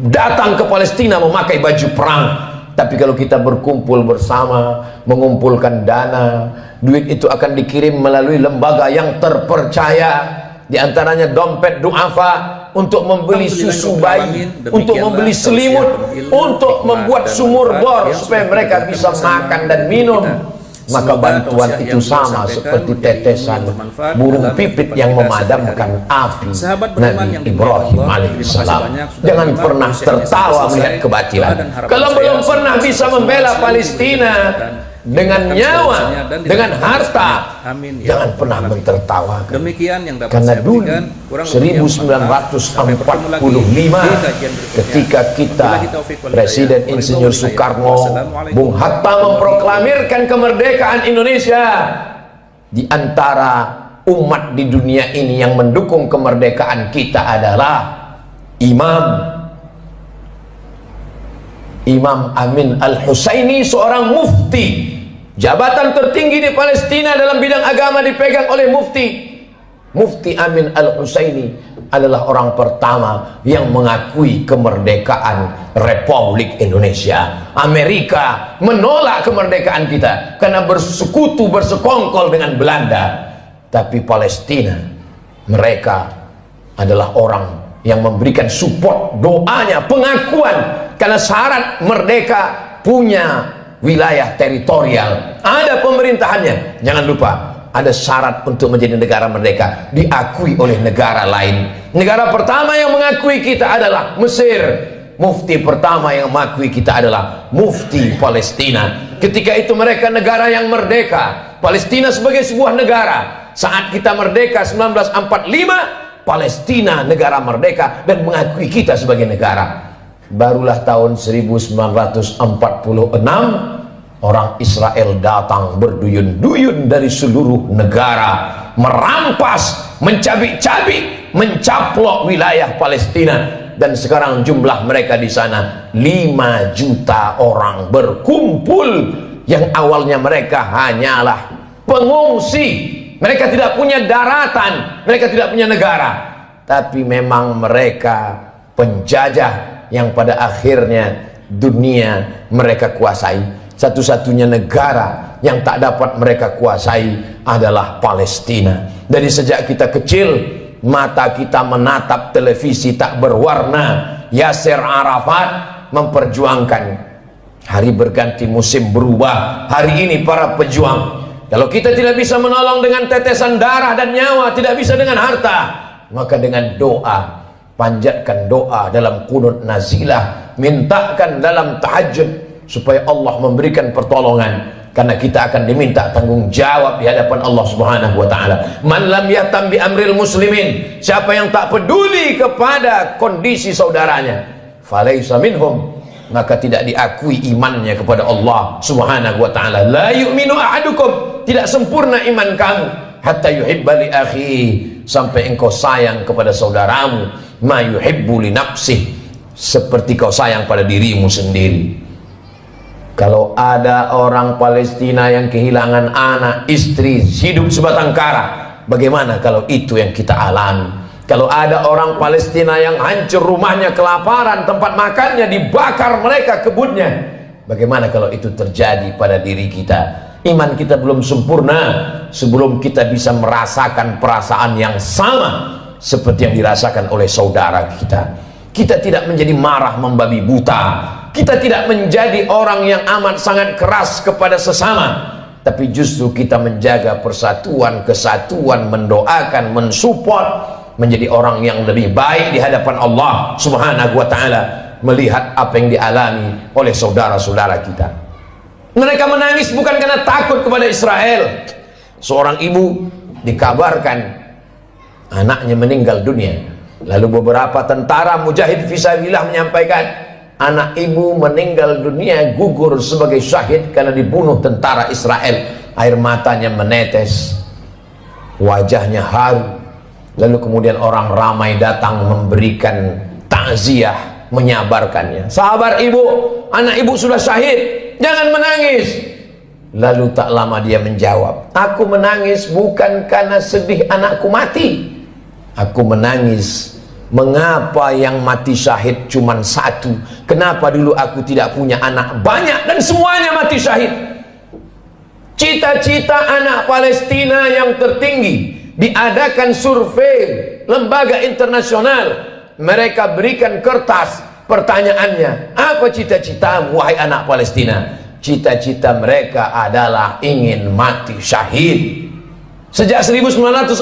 datang ke Palestina memakai baju perang, tapi kalau kita berkumpul bersama, mengumpulkan dana, duit itu akan dikirim melalui lembaga yang terpercaya, di antaranya dompet duafa, untuk membeli susu bayi, untuk membeli selimut, untuk membuat sumur bor supaya mereka bisa makan dan minum. Maka bantuan itu sama seperti tetesan burung pipit yang memadamkan api Nabi Ibrahim alaihissalam. Jangan pernah tertawa melihat kebatilan. Kalau belum pernah bisa membela Palestina dengan nyawa, dengan harta, jangan pernah mentertawakan. Demikian yang dapat Karena saya dulu berikan. 1945 ketika kita Presiden Insinyur Soekarno, Bung Hatta memproklamirkan kemerdekaan Indonesia, di antara umat di dunia ini yang mendukung kemerdekaan kita adalah Imam Amin Al-Husaini, seorang mufti. Jabatan tertinggi di Palestina dalam bidang agama dipegang oleh Mufti Amin Al-Husaini adalah orang pertama yang mengakui kemerdekaan Republik Indonesia. Amerika menolak kemerdekaan kita karena bersekutu, bersekongkol dengan Belanda. Tapi Palestina, mereka adalah orang yang memberikan support, doanya, pengakuan, karena syarat merdeka punya wilayah teritorial, ada pemerintahannya. Jangan lupa, ada syarat untuk menjadi negara merdeka, diakui oleh negara lain. Negara pertama yang mengakui kita adalah Mesir. Mufti pertama yang mengakui kita adalah Mufti Palestina. Ketika itu mereka negara yang merdeka, Palestina sebagai sebuah negara. Saat kita merdeka 1945, Palestina negara merdeka dan mengakui kita sebagai negara. Barulah tahun 1946 orang Israel datang berduyun-duyun dari seluruh negara, merampas, mencabik-cabik, mencaplok wilayah Palestina, dan sekarang jumlah mereka di sana 5 juta orang berkumpul. Yang awalnya mereka hanyalah pengungsi, mereka tidak punya daratan, mereka tidak punya negara, tapi memang mereka penjajah yang pada akhirnya dunia mereka kuasai. Satu-satunya negara yang tak dapat mereka kuasai adalah Palestina. Dari sejak kita kecil, mata kita menatap televisi tak berwarna. Yasser Arafat memperjuangkan hari berganti, musim berubah. Hari ini para pejuang, kalau kita tidak bisa menolong dengan tetesan darah dan nyawa, tidak bisa dengan harta, maka dengan doa, panjatkan doa dalam qunut nazilah, mintakan dalam tahajud supaya Allah memberikan pertolongan, karena kita akan diminta tanggung jawab di hadapan Allah Subhanahu wa taala. Man lam yahtam bi amril muslimin, siapa yang tak peduli kepada kondisi saudaranya, falaisa minhum, maka tidak diakui imannya kepada Allah Subhanahu wa taala. La yu'minu ahadukum, tidak sempurna iman kamu, hatta yuhibba li akhi, sampai engkau sayang kepada saudaramu, ma yuhibbu li nafsih, seperti kau sayang pada dirimu sendiri. Kalau ada orang Palestina yang kehilangan anak, istri, hidup sebatang kara, bagaimana kalau itu yang kita alami? Kalau ada orang Palestina yang hancur rumahnya, kelaparan, tempat makannya dibakar mereka kebunnya, bagaimana kalau itu terjadi pada diri kita? Iman kita belum sempurna sebelum kita bisa merasakan perasaan yang sama seperti yang dirasakan oleh saudara kita. Kita tidak menjadi marah membabi buta, kita tidak menjadi orang yang amat sangat keras kepada sesama, tapi justru kita menjaga persatuan, kesatuan, mendoakan, mensupport, menjadi orang yang lebih baik di hadapan Allah Subhanahu wa ta'ala, melihat apa yang dialami oleh saudara-saudara kita. Mereka menangis bukan karena takut kepada Israel. Seorang ibu dikabarkan anaknya meninggal dunia. Lalu beberapa tentara mujahid fisabilillah menyampaikan, anak ibu meninggal dunia, gugur sebagai syahid karena dibunuh tentara Israel. Air matanya menetes, wajahnya haru. Lalu kemudian orang ramai datang memberikan takziah, menyabarkannya. Sabar ibu, anak ibu sudah syahid, jangan menangis. Lalu tak lama dia menjawab, aku menangis bukan karena sedih anakku mati, aku menangis mengapa yang mati syahid cuma satu, kenapa dulu aku tidak punya anak banyak dan semuanya mati syahid. Cita-cita anak Palestina yang tertinggi, diadakan survei lembaga internasional, mereka berikan kertas, pertanyaannya, apa cita-citamu wahai anak Palestina? Cita-cita mereka adalah ingin mati syahid. Sejak 1946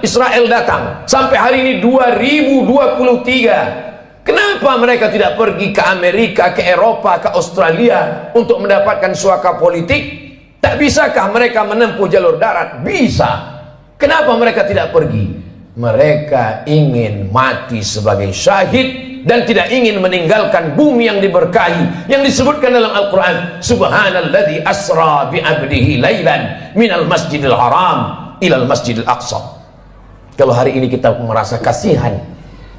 Israel datang sampai hari ini 2023. Kenapa mereka tidak pergi ke Amerika, ke Eropa, ke Australia untuk mendapatkan suaka politik? Tak bisakah mereka menempuh jalur darat? Bisa. Kenapa mereka tidak pergi? Mereka ingin mati sebagai syahid dan tidak ingin meninggalkan bumi yang diberkahi, yang disebutkan dalam Al-Quran, subhanalladzi asra bi'abdihi laylan minal masjidil haram ilal masjidil aqsa. Kalau hari ini kita merasa kasihan,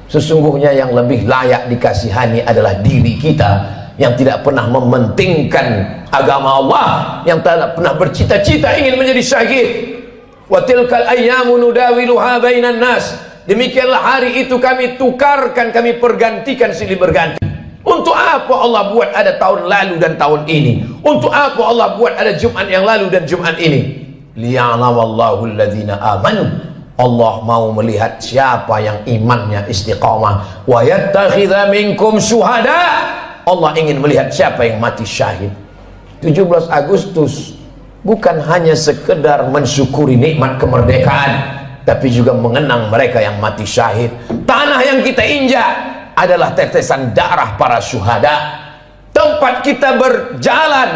sesungguhnya yang lebih layak dikasihani adalah diri kita yang tidak pernah mementingkan agama Allah, yang tidak pernah bercita-cita ingin menjadi syahid. Wa tilkal ayyamu nudawiluha bainan nas. Demikianlah hari itu kami tukarkan, kami pergantikan silih berganti. Untuk apa Allah buat ada tahun lalu dan tahun ini? Untuk apa Allah buat ada Jumat yang lalu dan Jumat ini? Liya'lamallahu alladhina amanu. Allah mau melihat siapa yang imannya istiqamah. Wa yattakhidha minkum syuhada. Allah ingin melihat siapa yang mati syahid. 17 Agustus bukan hanya sekedar mensyukuri nikmat kemerdekaan, tapi juga mengenang mereka yang mati syahid. Tanah yang kita injak adalah tetesan darah para syuhada. Tempat kita berjalan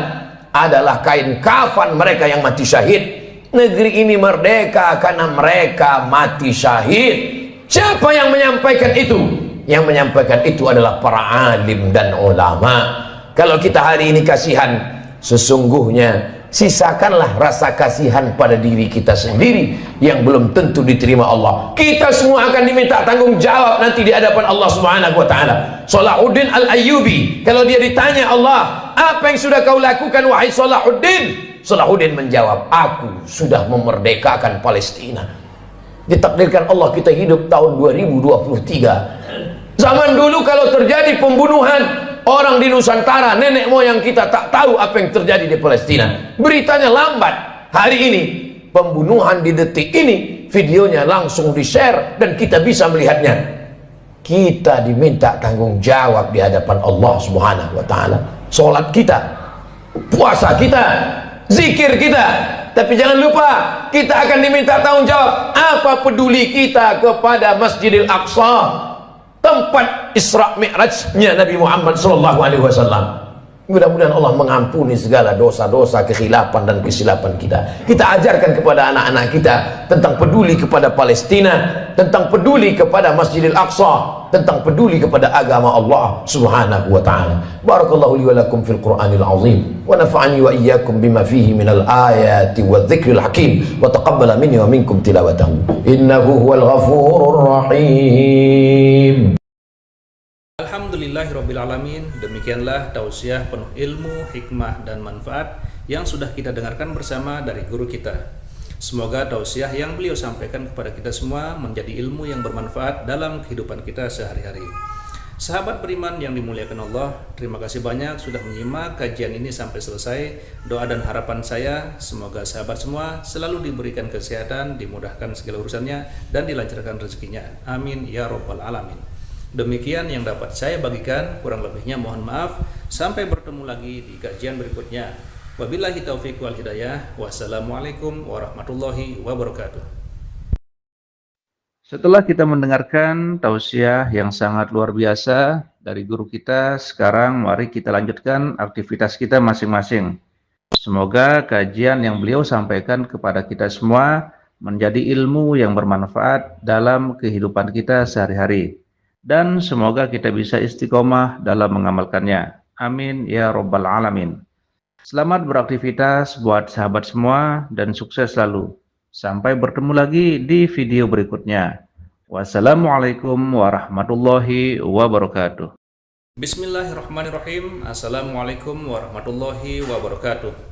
adalah kain kafan mereka yang mati syahid. Negeri ini merdeka karena mereka mati syahid. Siapa yang menyampaikan itu? Yang menyampaikan itu adalah para alim dan ulama. Kalau kita hari ini kasihan, sesungguhnya sisakanlah rasa kasihan pada diri kita sendiri yang belum tentu diterima Allah. Kita semua akan diminta tanggung jawab nanti di hadapan Allah Subhanahu wa taala. Salahuddin Al-Ayyubi, kalau dia ditanya Allah, apa yang sudah kau lakukan wahai Salahuddin? Salahuddin menjawab, aku sudah memerdekakan Palestina. Ditakdirkan Allah kita hidup tahun 2023. Zaman dulu kalau terjadi pembunuhan orang di Nusantara, nenek moyang kita tak tahu apa yang terjadi di Palestina. Beritanya lambat. Hari ini pembunuhan di detik ini, videonya langsung di-share dan kita bisa melihatnya. Kita diminta tanggung jawab di hadapan Allah Subhanahu wa taala. Salat kita, puasa kita, zikir kita. Tapi jangan lupa, kita akan diminta tanggung jawab. Apa peduli kita kepada Masjidil Aqsa, tempat Isra Mi'rajnya Nabi Muhammad SAW. Mudah-mudahan Allah mengampuni segala dosa-dosa, kekhilafan dan kesilapan kita. Kita ajarkan kepada anak-anak kita tentang peduli kepada Palestina, tentang peduli kepada Masjidil Aqsa, tentang peduli kepada agama Allah Subhanahu wa taala. Barakallahu li wa lakum fil Qur'anil azim wa nafa'ani wa iyyakum bima fihi minal ayati wadh-dhikril hakim wa taqabbala minni wa minkum tilawatahu innahu huwal ghafurur rahim. Alhamdulillah. Alhamdulillahirrabbilalamin. Demikianlah tausiah penuh ilmu, hikmah, dan manfaat yang sudah kita dengarkan bersama dari guru kita. Semoga tausiah yang beliau sampaikan kepada kita semua menjadi ilmu yang bermanfaat dalam kehidupan kita sehari-hari. Sahabat beriman yang dimuliakan Allah, terima kasih banyak sudah menyimak kajian ini sampai selesai. Doa dan harapan saya, semoga sahabat semua selalu diberikan kesehatan, dimudahkan segala urusannya, dan dilancarkan rezekinya. Amin ya Rabbal Alamin. Demikian yang dapat saya bagikan, kurang lebihnya mohon maaf. Sampai bertemu lagi di kajian berikutnya. Wabillahi taufiq wal hidayah. Wassalamualaikum warahmatullahi wabarakatuh. Setelah kita mendengarkan tausiah yang sangat luar biasa dari guru kita, sekarang mari kita lanjutkan aktivitas kita masing-masing. Semoga kajian yang beliau sampaikan kepada kita semua menjadi ilmu yang bermanfaat dalam kehidupan kita sehari-hari. Dan semoga kita bisa istiqomah dalam mengamalkannya. Amin ya Rabbal Alamin. Selamat beraktivitas buat sahabat semua dan sukses selalu. Sampai bertemu lagi di video berikutnya. Wassalamualaikum warahmatullahi wabarakatuh. Bismillahirrahmanirrahim. Assalamualaikum warahmatullahi wabarakatuh.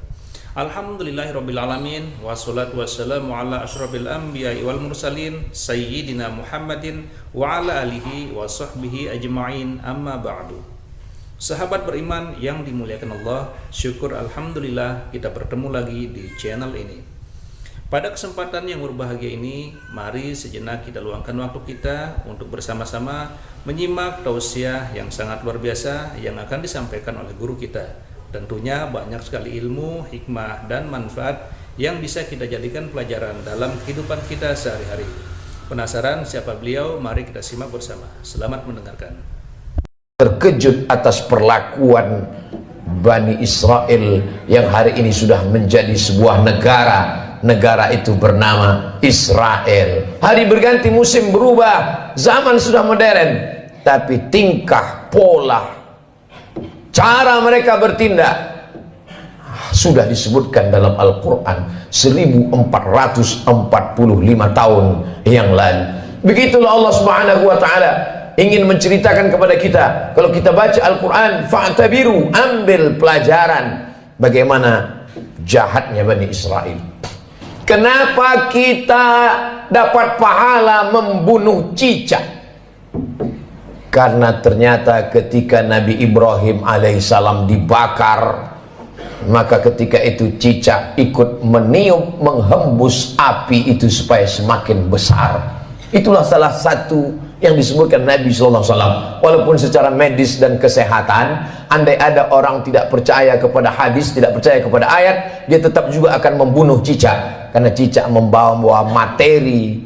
Alhamdulillahirrabbilalamin. Wassalatu wassalamu ala ashrafil anbiya'i wal mursalin Sayyidina Muhammadin wa ala alihi wa sahbihi ajma'in, amma ba'du. Sahabat beriman yang dimuliakan Allah, syukur alhamdulillah kita bertemu lagi di channel ini. Pada kesempatan yang berbahagia ini, mari sejenak kita luangkan waktu kita untuk bersama-sama menyimak tausiah yang sangat luar biasa yang akan disampaikan oleh guru kita. Tentunya banyak sekali ilmu, hikmah, dan manfaat yang bisa kita jadikan pelajaran dalam kehidupan kita sehari-hari. Penasaran siapa beliau? Mari kita simak bersama. Selamat mendengarkan. Terkejut atas perlakuan Bani Israel yang hari ini sudah menjadi sebuah negara. Negara itu bernama Israel. Hari berganti, musim berubah, zaman sudah modern, tapi tingkah, pola, cara mereka bertindak sudah disebutkan dalam Al-Quran 1445 tahun yang lalu. Begitulah Allah Subhanahu wa ta'ala ingin menceritakan kepada kita. Kalau kita baca Al-Quran, fa'tabiru, ambil pelajaran bagaimana jahatnya Bani Israel. Kenapa kita dapat pahala membunuh cicak? Karena ternyata ketika Nabi Ibrahim alaihissalam dibakar, maka ketika itu cicak ikut meniup, menghembus api itu supaya semakin besar. Itulah salah satu yang disebutkan Nabi SAW. Walaupun secara medis dan kesehatan, andai ada orang tidak percaya kepada hadis, tidak percaya kepada ayat, dia tetap juga akan membunuh cicak. Karena cicak membawa materi,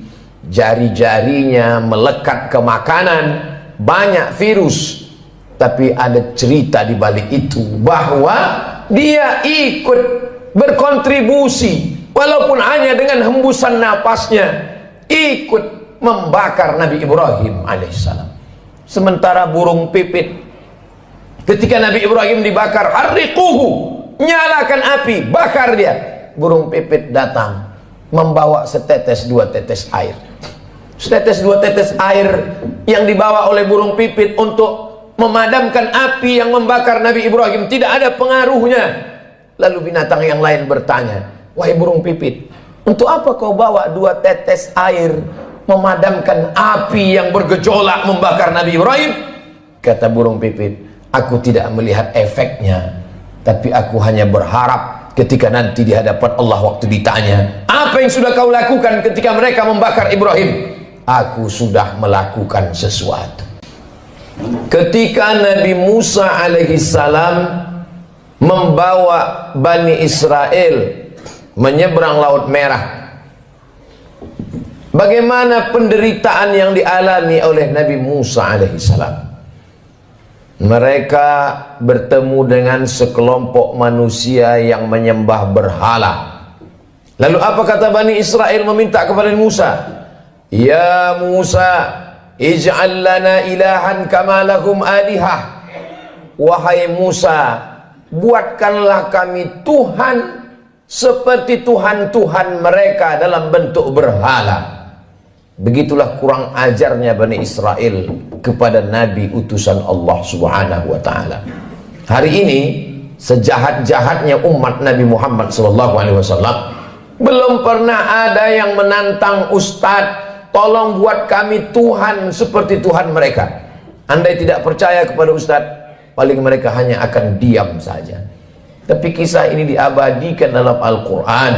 jari-jarinya melekat ke makanan, banyak virus. Tapi ada cerita di balik itu, bahwa dia ikut berkontribusi, walaupun hanya dengan hembusan napasnya, ikut membakar Nabi Ibrahim alaihissalam. Sementara burung pipit, ketika Nabi Ibrahim dibakar, harriquhu, nyalakan api, bakar dia. Burung pipit datang membawa setetes dua tetes air. Setetes dua tetes air yang dibawa oleh burung pipit untuk memadamkan api yang membakar Nabi Ibrahim tidak ada pengaruhnya. Lalu binatang yang lain bertanya, wahai burung pipit, untuk apa kau bawa dua tetes air memadamkan api yang bergejolak membakar Nabi Ibrahim? Kata burung pipit, aku tidak melihat efeknya, tapi aku hanya berharap ketika nanti di hadapan Allah waktu ditanya, apa yang sudah kau lakukan ketika mereka membakar Ibrahim? Aku sudah melakukan sesuatu. Ketika Nabi Musa alaihissalam membawa Bani Israel menyeberang Laut Merah, bagaimana penderitaan yang dialami oleh Nabi Musa alaihissalam? Mereka bertemu dengan sekelompok manusia yang menyembah berhala. Lalu apa kata Bani Israel meminta kepada Musa? Ya Musa, ij'al lana ilahan kama lahum alihah. Wahai Musa, buatkanlah kami Tuhan seperti Tuhan-Tuhan mereka dalam bentuk berhala. Begitulah kurang ajarnya Bani Israel kepada Nabi utusan Allah Subhanahu wa ta'ala. Hari ini sejahat-jahatnya umat Nabi Muhammad SAW, belum pernah ada yang menantang Ustadz, tolong buat kami Tuhan seperti Tuhan mereka. Andai tidak percaya kepada Ustadz, paling mereka hanya akan diam saja. Tapi kisah ini diabadikan dalam Al-Quran.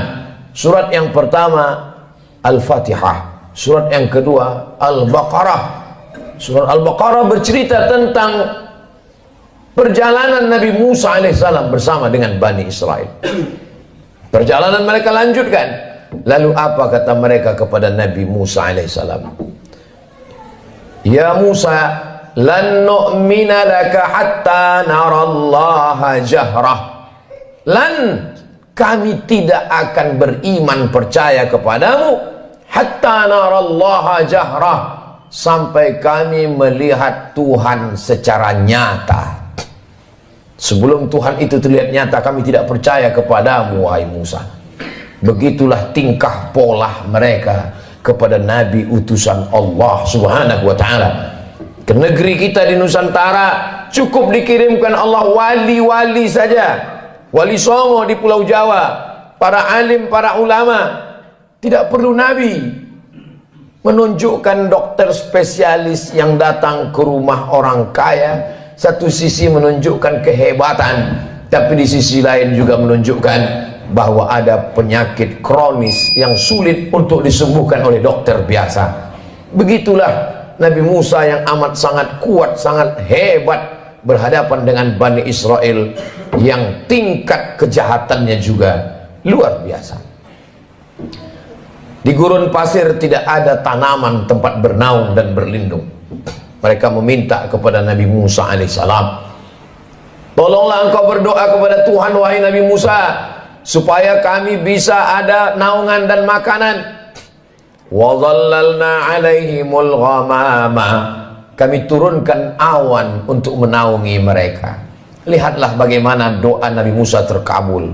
Surat yang pertama Al-Fatihah, surat yang kedua Al-Baqarah. Surat Al-Baqarah bercerita tentang perjalanan Nabi Musa alaihissalam bersama dengan Bani Israel. Perjalanan mereka lanjutkan. Lalu apa kata mereka kepada Nabi Musa alaihissalam? Ya Musa, lan nu'mina laka hatta narallaha jahrah. Lan, kami tidak akan beriman percaya kepadamu hatta narallaha jahrah, sampai kami melihat Tuhan secara nyata. Sebelum Tuhan itu terlihat nyata, kami tidak percaya kepadamu, wahai Musa. Begitulah tingkah pola mereka kepada Nabi utusan Allah Subhanahu wa ta'ala. Ke negeri kita di Nusantara cukup dikirimkan Allah wali-wali saja. Wali Songo di Pulau Jawa, para alim, para ulama. Tidak perlu Nabi. Menunjukkan dokter spesialis yang datang ke rumah orang kaya, satu sisi menunjukkan kehebatan, tapi di sisi lain juga menunjukkan bahwa ada penyakit kronis yang sulit untuk disembuhkan oleh dokter biasa. Begitulah Nabi Musa yang amat sangat kuat, sangat hebat berhadapan dengan Bani Israel yang tingkat kejahatannya juga luar biasa. Di gurun pasir tidak ada tanaman tempat bernaung dan berlindung. Mereka meminta kepada Nabi Musa alaihissalam, tolonglah engkau berdoa kepada Tuhan wahai Nabi Musa, supaya kami bisa ada naungan dan makanan. Wa dhallalna alaihimul ghamama, kami turunkan awan untuk menaungi mereka. Lihatlah bagaimana doa Nabi Musa terkabul.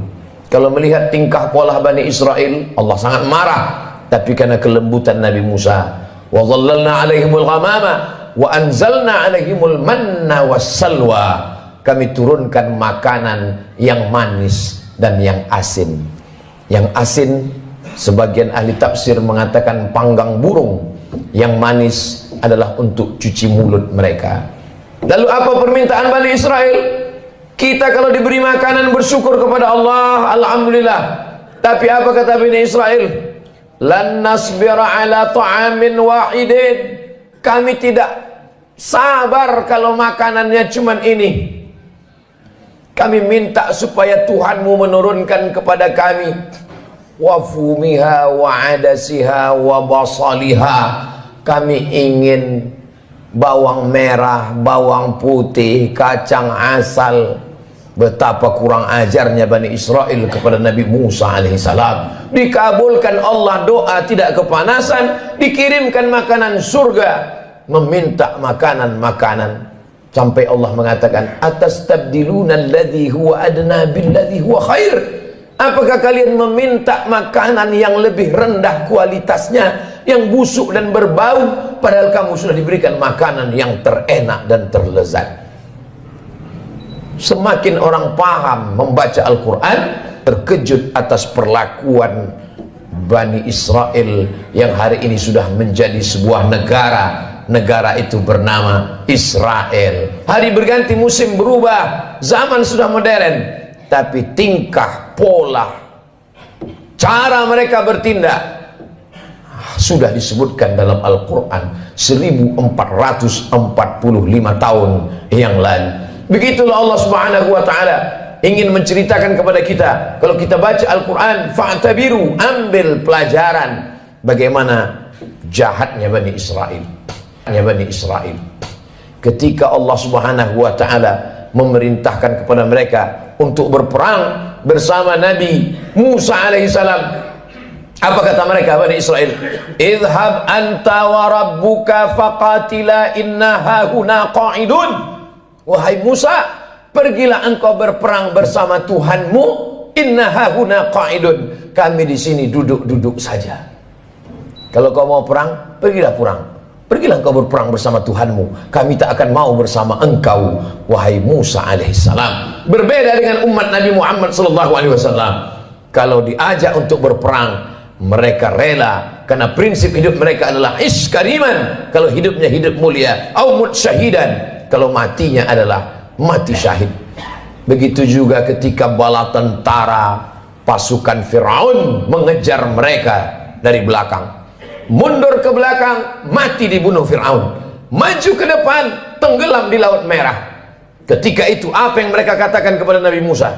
Kalau melihat tingkah pola Bani Israel, Allah sangat marah. Tapi karena kelembutan Nabi Musa, wa dhallalna alaihimul ghamama wa anzalna alaihimul manna wassalwa, kami turunkan makanan yang manis dan yang asin. Yang asin, sebagian ahli tafsir mengatakan panggang burung. Yang manis adalah untuk cuci mulut mereka. Lalu apa permintaan Bani Israel? Kita kalau diberi makanan bersyukur kepada Allah, alhamdulillah. Tapi apa kata Bani Israel? Lan nasbira ala ta'amin wahidin, kami tidak sabar kalau makanannya cuman ini. Kami minta supaya Tuhanmu menurunkan kepada kami wafumiha wa adasiha wa basaliha. Kami ingin bawang merah, bawang putih, kacang asal. Betapa kurang ajarnya Bani Israel kepada Nabi Musa alaihissalam. Dikabulkan Allah doa, tidak kepanasan, dikirimkan makanan surga, meminta makanan-makanan. Sampai Allah mengatakan, atastabdiluna alladhi huwa adna billadhi huwa khair. Apakah kalian meminta makanan yang lebih rendah kualitasnya, yang busuk dan berbau, padahal kamu sudah diberikan makanan yang terenak dan terlezat? Semakin orang paham membaca Al-Quran, terkejut atas perlakuan Bani Israel yang hari ini sudah menjadi sebuah negara. Negara itu bernama Israel. Hari berganti, musim berubah, zaman sudah modern, tapi tingkah, pola, cara mereka bertindak sudah disebutkan dalam Al-Quran 1445 tahun yang lalu. Begitulah Allah Subhanahu wa ta'ala ingin menceritakan kepada kita. Kalau kita baca Al-Quran, fa'tabiru, ambil pelajaran bagaimana jahatnya Bani Israel. Bani Israel ketika Allah Subhanahu wa ta'ala memerintahkan kepada mereka untuk berperang bersama Nabi Musa alaihissalam. Apa kata mereka Bani Israel? Idhab anta wa rabbuka faqatila inna hahuna qa'idun. Wahai Musa, pergilah engkau berperang bersama Tuhanmu. Inna hahuna qa'idun, kami di sini duduk-duduk saja. Kalau kau mau perang, pergilah perang. Pergilah kau berperang bersama Tuhanmu. Kami tak akan mau bersama engkau, wahai Musa alaihissalam. Berbeda dengan umat Nabi Muhammad sallallahu alaihi wasallam. Kalau diajak untuk berperang, mereka rela, karena prinsip hidup mereka adalah iskariman. Kalau hidupnya hidup mulia, au mut syahidan, kalau matinya adalah mati syahid. Begitu juga ketika bala tentara pasukan Firaun mengejar mereka dari belakang. Mundur ke belakang, mati dibunuh Firaun. Maju ke depan, tenggelam di Laut Merah. Ketika itu apa yang mereka katakan kepada Nabi Musa?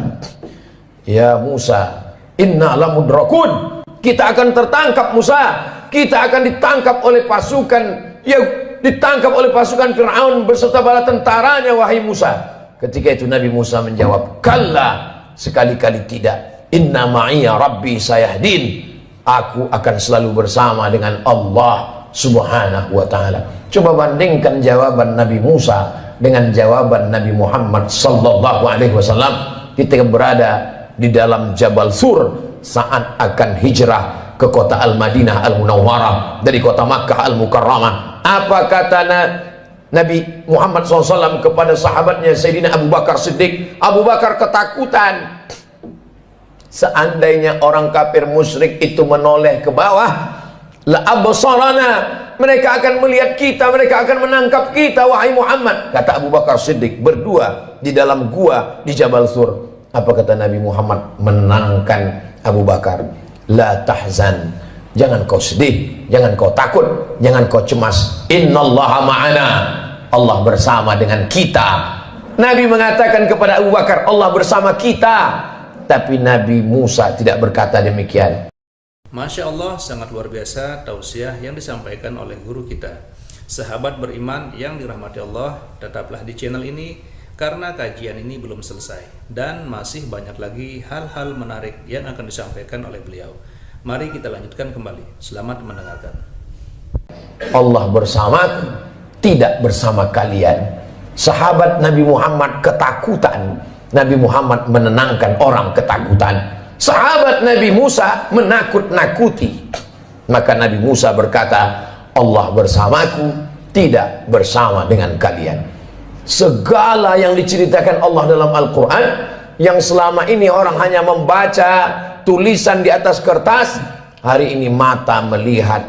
Ya Musa, inna lamudrakun. Kita akan tertangkap Musa. Kita akan ditangkap oleh pasukan, ya, ditangkap oleh pasukan Firaun beserta bala tentaranya, wahai Musa. Ketika itu Nabi Musa menjawab, kalla, sekali-kali tidak. Inna ma'iya rabbi sayahdin. Aku akan selalu bersama dengan Allah subhanahu wa ta'ala. Coba bandingkan jawaban Nabi Musa dengan jawaban Nabi Muhammad sallallahu alaihi wasallam ketika berada di dalam Jabal Sur saat akan hijrah ke kota Al-Madinah Al-Munawwarah dari kota Makkah Al-Mukarramah. Apa kata Nabi Muhammad SAW kepada sahabatnya Sayyidina Abu Bakar Siddiq? Abu Bakar ketakutan. Seandainya orang kafir musyrik itu menoleh ke bawah, la absarana, mereka akan melihat kita, mereka akan menangkap kita, wahai Muhammad. Kata Abu Bakar Siddiq, berdua di dalam gua di Jabal Sur. Apa kata Nabi Muhammad menenangkan Abu Bakar? La tahzan, jangan kau sedih, jangan kau takut, jangan kau cemas. Innallaha ma'ana, Allah bersama dengan kita. Nabi mengatakan kepada Abu Bakar, Allah bersama kita. Tapi Nabi Musa tidak berkata demikian. Masya Allah, sangat luar biasa tausiah yang disampaikan oleh guru kita. Sahabat beriman yang dirahmati Allah, tetaplah di channel ini karena kajian ini belum selesai dan masih banyak lagi hal-hal menarik yang akan disampaikan oleh beliau. Mari kita lanjutkan kembali. Selamat mendengarkan. Allah bersamaku, tidak bersama kalian. Sahabat Nabi Muhammad ketakutan. Nabi Muhammad menenangkan orang ketakutan. Sahabat Nabi Musa menakut-nakuti. Maka Nabi Musa berkata, Allah bersamaku, tidak bersama dengan kalian. Segala yang diceritakan Allah dalam Al-Quran, yang selama ini orang hanya membaca tulisan di atas kertas, hari ini mata melihat,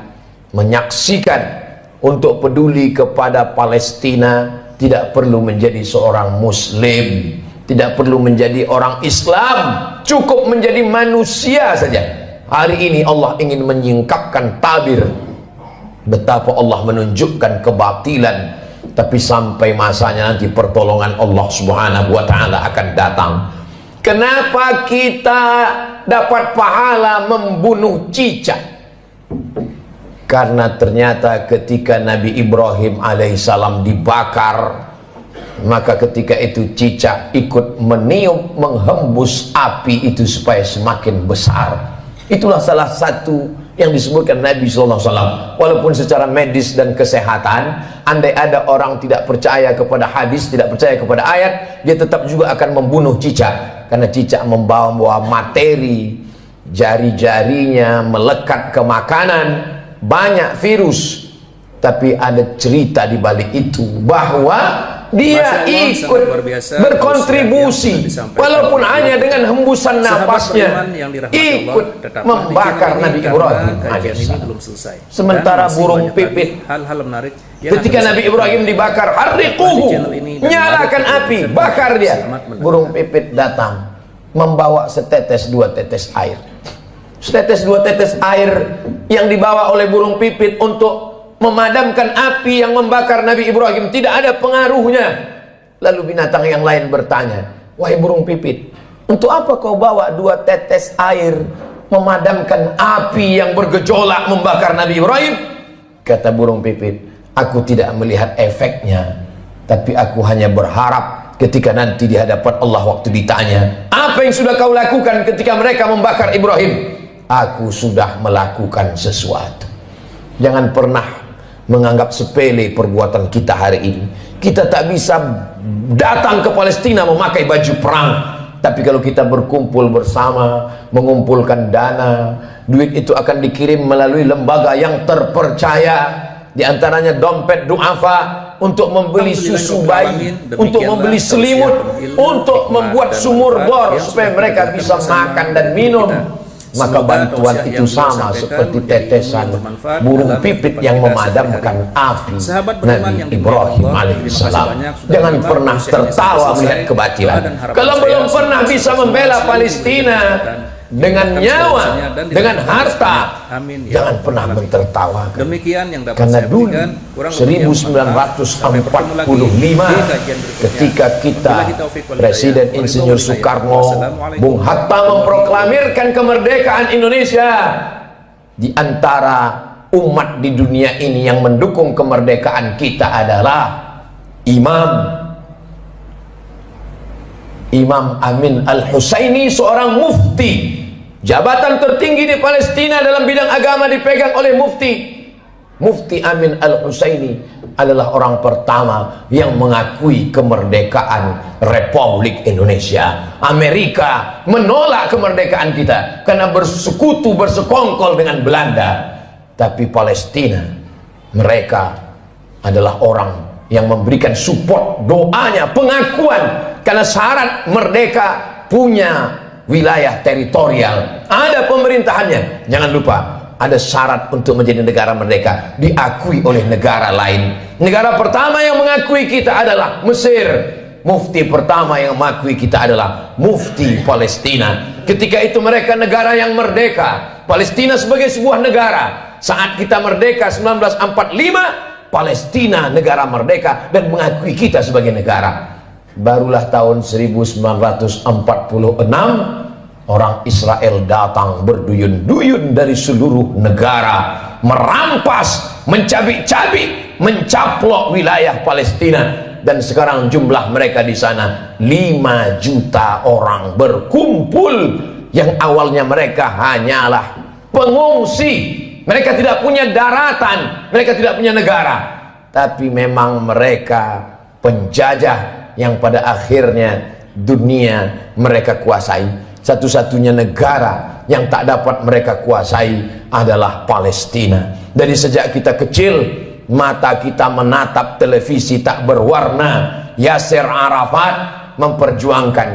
menyaksikan. Untuk peduli kepada Palestina, tidak perlu menjadi seorang Muslim, tidak perlu menjadi orang Islam, cukup menjadi manusia saja. Hari ini Allah ingin menyingkapkan tabir betapa Allah menunjukkan kebatilan, tapi sampai masanya nanti pertolongan Allah subhanahu wa ta'ala akan datang. Kenapa kita dapat pahala membunuh cicak? Karena ternyata ketika Nabi Ibrahim alaihissalam dibakar, maka ketika itu cicak ikut meniup, menghembus api itu supaya semakin besar. Itulah salah satu yang disebutkan Nabi SAW. Walaupun secara medis dan kesehatan, andai ada orang tidak percaya kepada hadis, tidak percaya kepada ayat, dia tetap juga akan membunuh cicak. Karena cicak membawa materi, jari-jarinya melekat ke makanan, banyak virus. Tapi ada cerita di balik itu bahwa dia ikut berkontribusi, walaupun hanya dengan hembusan napasnya, ikut membakar Nabi Ibrahim. Sementara burung pipit, ketika Nabi Ibrahim dibakar, harriquhu, nyalakan api, bakar dia. Burung pipit datang membawa setetes dua tetes air. Setetes dua tetes air yang dibawa oleh burung pipit untuk memadamkan api yang membakar Nabi Ibrahim tidak ada pengaruhnya. Lalu binatang yang lain bertanya, wahai burung pipit, untuk apa kau bawa dua tetes air memadamkan api yang bergejolak membakar Nabi Ibrahim? Kata burung pipit, aku tidak melihat efeknya, tapi aku hanya berharap ketika nanti di hadapan Allah waktu ditanya, apa yang sudah kau lakukan ketika mereka membakar Ibrahim? Aku sudah melakukan sesuatu. Jangan pernah menganggap sepele perbuatan kita hari ini. Kita tak bisa datang ke Palestina memakai baju perang, Tapi kalau kita berkumpul bersama, mengumpulkan dana, duit itu akan dikirim melalui lembaga yang terpercaya, di antaranya dompet duafa, untuk membeli susu bayi, untuk membeli selimut, untuk membuat sumur bor supaya mereka bisa makan dan minum. Maka bantuan itu sama seperti tetesan burung pipit yang memadamkan api Nabi Ibrahim alaihissalam. Jangan pernah tertawa melihat kebatilan. Kalau belum pernah bisa membela Palestina dengan nyawa, dengan harta, jangan pernah mentertawakan. Demikian yang dapat Karena saya dulu berikan. 1945 ketika kita Presiden Insinyur Soekarno, Bung Hatta memproklamirkan kemerdekaan Indonesia, di antara umat di dunia ini yang mendukung kemerdekaan kita adalah Imam Amin Al-Husaini, seorang mufti. Jabatan tertinggi di Palestina dalam bidang agama dipegang oleh Mufti Amin Al-Husaini adalah orang pertama yang mengakui kemerdekaan Republik Indonesia. Amerika menolak kemerdekaan kita karena bersekutu, bersekongkol dengan Belanda. Tapi Palestina, mereka adalah orang yang memberikan support, doanya, pengakuan, karena syarat merdeka punya wilayah teritorial, ada pemerintahannya. Jangan lupa, ada syarat untuk menjadi negara merdeka, diakui oleh negara lain. Negara pertama yang mengakui kita adalah Mesir. Mufti pertama yang mengakui kita adalah Mufti Palestina. Ketika itu mereka negara yang merdeka, Palestina sebagai sebuah negara. Saat kita merdeka 1945, Palestina negara merdeka dan mengakui kita sebagai negara. Barulah tahun 1946 orang Israel datang berduyun-duyun dari seluruh negara, merampas, mencabik-cabik, mencaplok wilayah Palestina, dan sekarang jumlah mereka di sana 5 juta orang berkumpul. Yang awalnya mereka hanyalah pengungsi, mereka tidak punya daratan, mereka tidak punya negara, tapi memang mereka penjajah yang pada akhirnya dunia mereka kuasai. Satu-satunya negara yang tak dapat mereka kuasai adalah Palestina. Dari sejak kita kecil, mata kita menatap televisi tak berwarna. Yasser Arafat memperjuangkan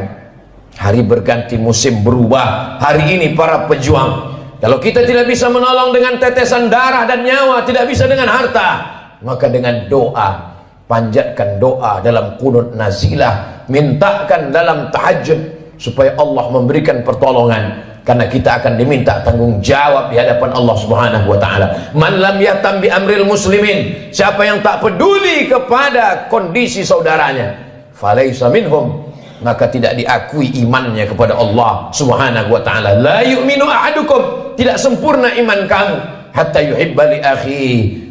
hari berganti musim berubah. Hari ini para pejuang, kalau kita tidak bisa menolong dengan tetesan darah dan nyawa, tidak bisa dengan harta, maka dengan doa, panjatkan doa dalam qunut nazilah, mintakan dalam tahajud supaya Allah memberikan pertolongan, karena kita akan diminta tanggung jawab di hadapan Allah Subhanahu wa taala. Man lam yahtam bi amril muslimin, siapa yang tak peduli kepada kondisi saudaranya, falaisa minhum, maka tidak diakui imannya kepada Allah Subhanahu wa taala. La yu'minu ahadukum, tidak sempurna iman kamu, hatta yuhibba li akhi,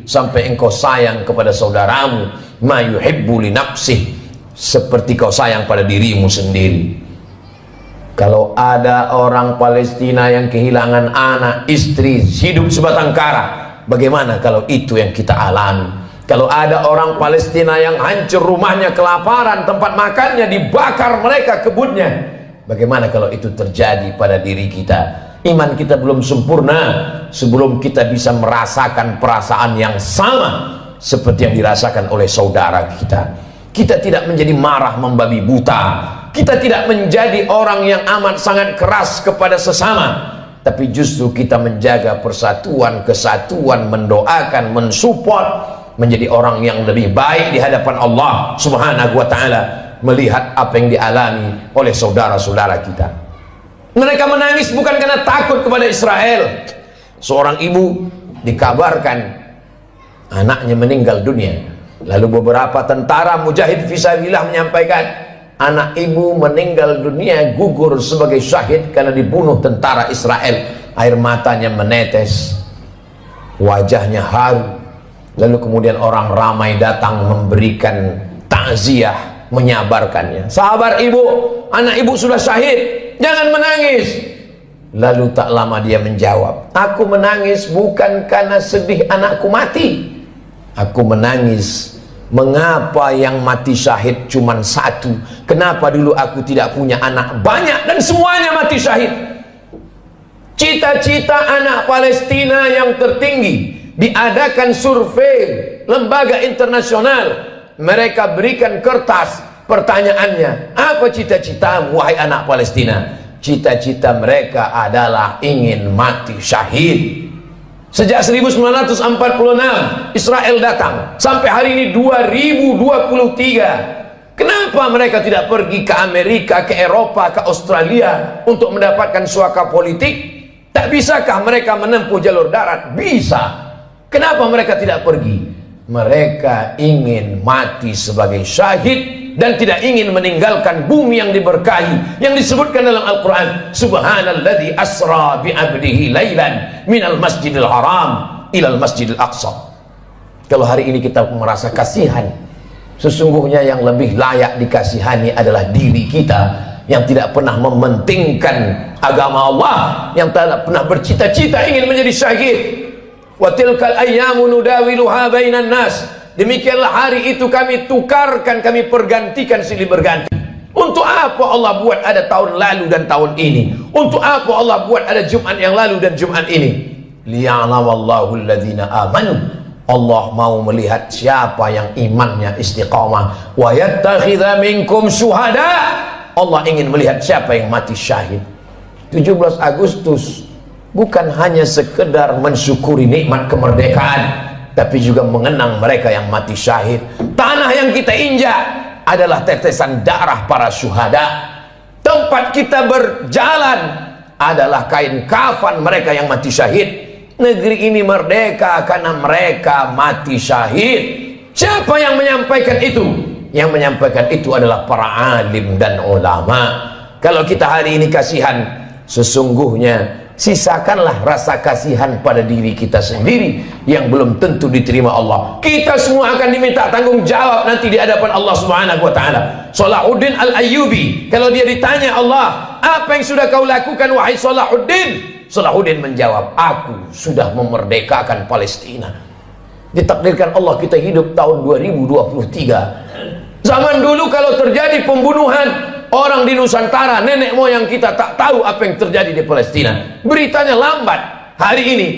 sampai engkau sayang kepada saudaramu, ma yuhibbu li nafsih, seperti kau sayang pada dirimu sendiri. Kalau ada orang Palestina yang kehilangan anak, istri, hidup sebatang kara, bagaimana kalau itu yang kita alami? Kalau ada orang Palestina yang hancur rumahnya, kelaparan, tempat makannya dibakar mereka kebunnya, bagaimana kalau itu terjadi pada diri kita? Iman kita belum sempurna sebelum kita bisa merasakan perasaan yang sama seperti yang dirasakan oleh saudara kita. Kita tidak menjadi marah membabi buta, kita tidak menjadi orang yang amat sangat keras kepada sesama, tapi justru kita menjaga persatuan, kesatuan, mendoakan, mensupport, menjadi orang yang lebih baik di hadapan Allah Subhanahu wa taala, melihat apa yang dialami oleh saudara-saudara kita. Mereka menangis bukan karena takut kepada Israel. Seorang ibu dikabarkan anaknya meninggal dunia. Lalu beberapa tentara mujahid fisabilillah menyampaikan, anak ibu meninggal dunia, gugur sebagai syahid karena dibunuh tentara Israel. Air matanya menetes, wajahnya haru. Lalu kemudian orang ramai datang memberikan takziah, menyabarkannya. Sabar ibu, anak ibu sudah syahid, jangan menangis. Lalu tak lama dia menjawab, aku menangis bukan karena sedih anakku mati, aku menangis Mengapa yang mati syahid cuma satu? Kenapa dulu aku tidak punya anak banyak dan semuanya mati syahid? Cita-cita anak Palestina yang tertinggi, diadakan survei lembaga internasional. Mereka berikan kertas, pertanyaannya, apa cita-citamu wahai anak Palestina? Cita-cita mereka adalah ingin mati syahid. Sejak 1946 Israel datang sampai hari ini 2023. Kenapa mereka tidak pergi ke Amerika, ke Eropa, ke Australia untuk mendapatkan suaka politik? Tak bisakah mereka menempuh jalur darat? Bisa. Kenapa mereka tidak pergi? Mereka ingin mati sebagai syahid dan tidak ingin meninggalkan bumi yang diberkahi, yang disebutkan dalam Al-Quran, subhanalladzi asra bi'abdihi laylan minal masjidil haram ilal masjidil aqsa. Kalau hari ini kita merasa kasihan, sesungguhnya yang lebih layak dikasihani adalah diri kita yang tidak pernah mementingkan agama Allah, yang tidak pernah bercita-cita ingin menjadi syahid. Wa tilkal ayyamu nudawiluha bainan nas. Demikianlah hari itu kami tukarkan, kami pergantikan silih berganti. Untuk apa Allah buat ada tahun lalu dan tahun ini? Untuk apa Allah buat ada Jumat yang lalu dan Jumat ini? Liya'lamallahu alladhina amanu. Allah mau melihat siapa yang imannya istiqamah. Wa yattakhidha minkum syuhada. Allah ingin melihat siapa yang mati syahid. 17 Agustus bukan hanya sekedar mensyukuri nikmat kemerdekaan, tapi juga mengenang mereka yang mati syahid. Tanah yang kita injak adalah tetesan darah para syuhada. Tempat kita berjalan adalah kain kafan mereka yang mati syahid. Negeri ini merdeka karena mereka mati syahid. Siapa yang menyampaikan itu? Yang menyampaikan itu adalah para alim dan ulama. Kalau kita hari ini kasihan, sesungguhnya sisakanlah rasa kasihan pada diri kita sendiri yang belum tentu diterima Allah. Kita semua akan diminta tanggung jawab nanti di hadapan Allah Subhanahu wa taala. Salahuddin Al-Ayyubi, kalau dia ditanya Allah, apa yang sudah kau lakukan wahai Salahuddin? Salahuddin menjawab, aku sudah memerdekakan Palestina. Ditakdirkan Allah kita hidup tahun 2023. Zaman dulu kalau terjadi pembunuhan orang di Nusantara, nenek moyang kita tak tahu apa yang terjadi di Palestina. Beritanya lambat. Hari ini